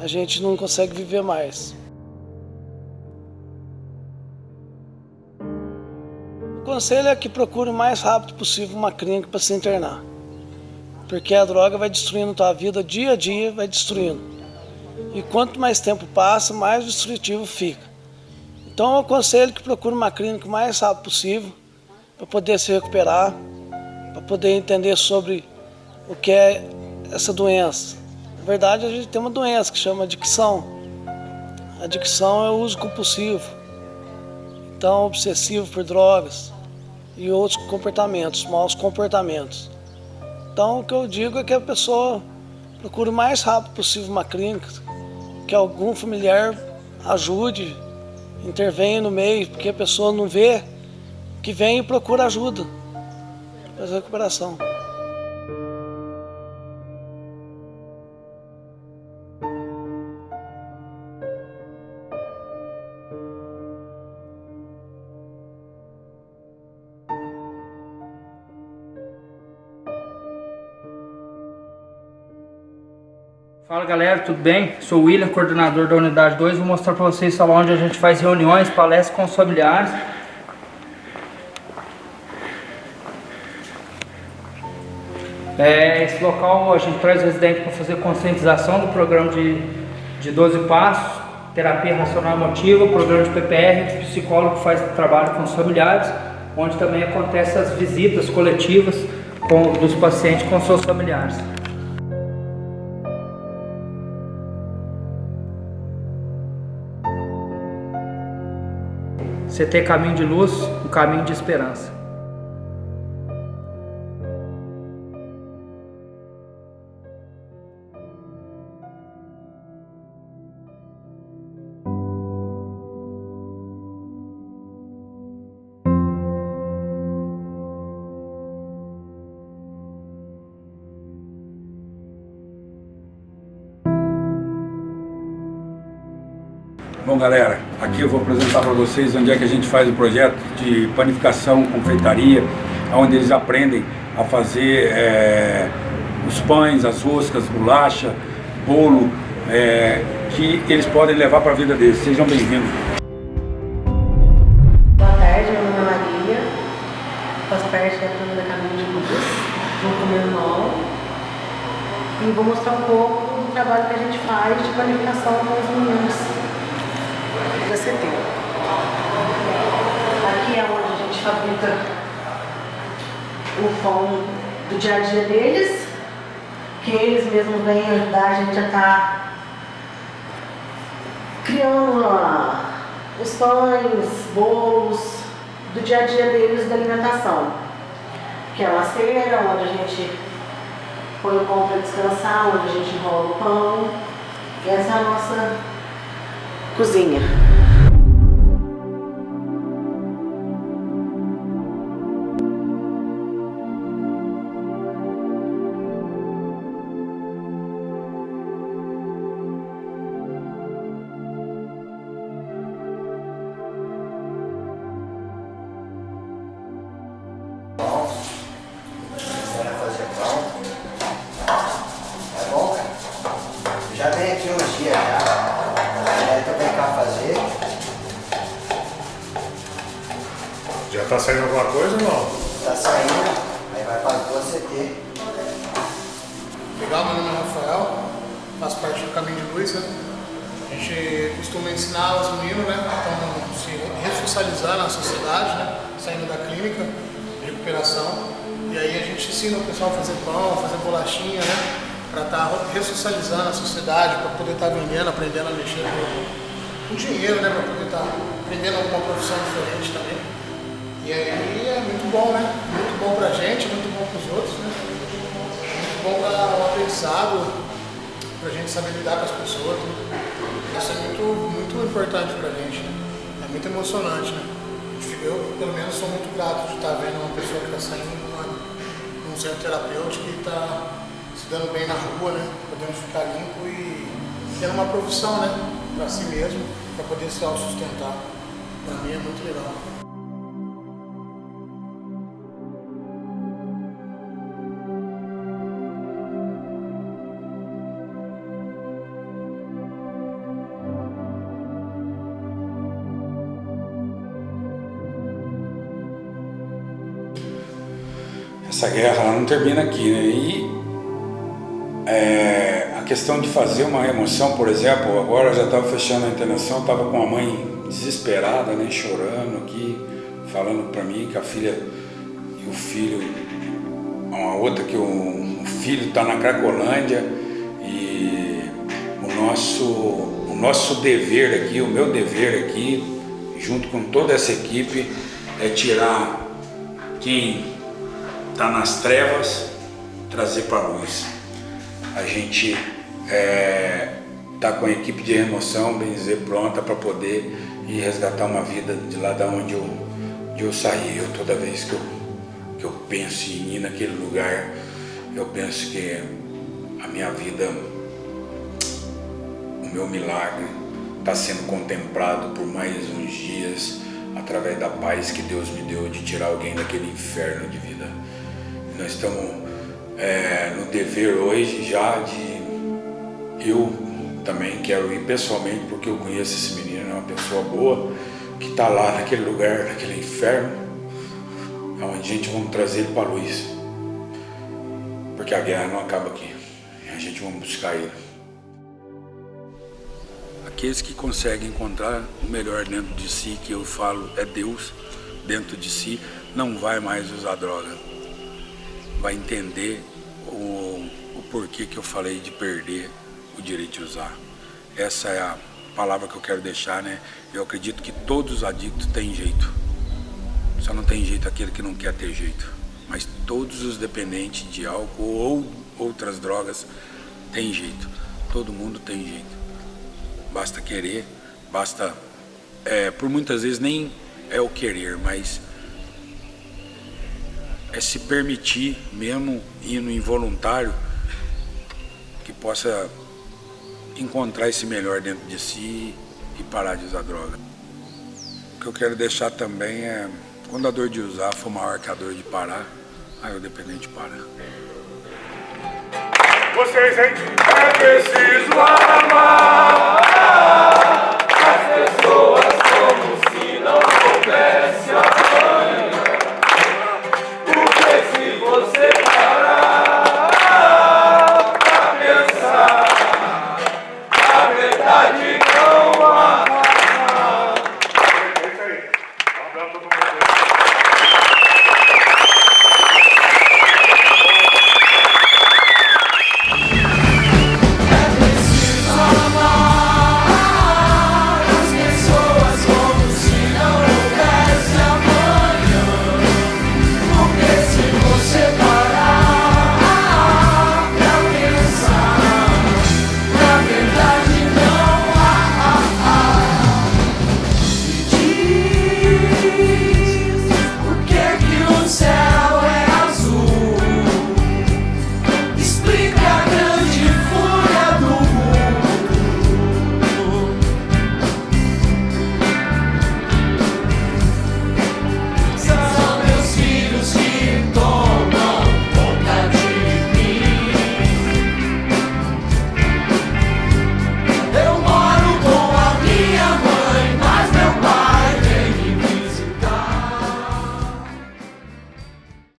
A gente não consegue viver mais. O conselho é que procure o mais rápido possível uma clínica para se internar. Porque a droga vai destruindo a tua vida dia a dia, vai destruindo. E quanto mais tempo passa, mais destrutivo fica. Então eu aconselho que procure uma clínica o mais rápido possível para poder se recuperar, para poder entender sobre o que é essa doença. Na verdade, a gente tem uma doença que chama adicção. A adicção é o uso compulsivo, então obsessivo por drogas e outros comportamentos, maus comportamentos. Então, o que eu digo é que a pessoa procure o mais rápido possível uma clínica, que algum familiar ajude, intervenha no meio, porque a pessoa não vê, que vem e procura ajuda para a recuperação. Fala galera, tudo bem? Sou o William, coordenador da Unidade 2. Vou mostrar para vocês o salão onde a gente faz reuniões, palestras com os familiares. Esse local a gente traz residente para fazer conscientização do programa de 12 passos, terapia racional emotiva, programa de PPR, psicólogo que faz trabalho com os familiares, onde também acontecem as visitas coletivas dos pacientes com seus familiares. CT Caminho de Luz, um caminho de esperança. Bom galera, aqui eu vou apresentar para vocês onde é que a gente faz o projeto de panificação, confeitaria, onde eles aprendem a fazer os pães, as roscas, bolacha, bolo, que eles podem levar para a vida deles. Sejam bem-vindos. Boa tarde, meu nome é Maria, faço parte da turma da Caminho de Luz, junto com meu irmão, e vou mostrar um pouco do trabalho que a gente faz de panificação com os meninos da CT. Aqui é onde a gente fabrica o pão do dia a dia deles, que eles mesmos vêm ajudar a gente a estar criando os pães, bolos, do dia a dia deles da alimentação. Que é uma cera, onde a gente põe o pão para descansar, onde a gente enrola o pão. Essa é a nossa cozinha. Já vem aqui uns dias já. Tô vem cá fazer. Já tá saindo alguma coisa ou não? Tá saindo, aí vai pra tua CT. Legal, meu nome é Rafael, faço parte do Caminho de Luz, né? A gente costuma ensinar os meninos, né? Estão se ressocializar na sociedade, né? Saindo da clínica de recuperação. E aí a gente ensina o pessoal a fazer pão, fazer bolachinha, né? Para estar ressocializando a sociedade, para poder estar vendendo, aprendendo a mexer com dinheiro, né? Para poder estar aprendendo alguma profissão diferente também. E aí é muito bom, né? Muito bom pra gente, muito bom pros outros, né? Muito bom para o aprendizado, pra gente saber lidar com as pessoas. Né? Isso é muito importante pra gente, né? É muito emocionante, né? Eu, pelo menos, sou muito grato de estar vendo uma pessoa que está saindo num centro terapêutico e está se dando bem na rua, né? Podendo ficar limpo e tendo uma profissão, né? Para si mesmo, para poder se autossustentar. Para mim é muito legal. Essa guerra ela não termina aqui, né? E a questão de fazer uma remoção, por exemplo, agora eu já estava fechando a internação, estava com a mãe desesperada, né? Chorando aqui, falando para mim que a filha e o filho, uma outra que o filho está na Cracolândia e o nosso dever aqui, o meu dever aqui, junto com toda essa equipe, é tirar quem está nas trevas, trazer para a luz. A gente está com a equipe de remoção, bem dizer, pronta para poder ir resgatar uma vida de lá da onde eu saí. Toda vez que eu penso em ir naquele lugar, eu penso que a minha vida, o meu milagre, está sendo contemplado por mais uns dias através da paz que Deus me deu de tirar alguém daquele inferno de vida. Nós estamos no dever hoje já de... Eu também quero ir pessoalmente porque eu conheço esse menino, é uma pessoa boa, que está lá naquele lugar, naquele inferno, onde a gente vai trazer ele para a luz. Porque a guerra não acaba aqui, a gente vai buscar ele. Aqueles que conseguem encontrar o melhor dentro de si, que eu falo é Deus dentro de si, não vai mais usar droga. Vai entender o porquê que eu falei de perder o direito de usar. Essa é a palavra que eu quero deixar, né? Eu acredito que todos os adictos têm jeito. Só não tem jeito aquele que não quer ter jeito. Mas todos os dependentes de álcool ou outras drogas têm jeito. Todo mundo tem jeito. Basta querer, basta... por muitas vezes nem é o querer, mas... é se permitir, mesmo indo involuntário, que possa encontrar esse melhor dentro de si e parar de usar droga. O que eu quero deixar também é, quando a dor de usar for maior que a dor de parar, aí o dependente para. Vocês, gente, é preciso amar.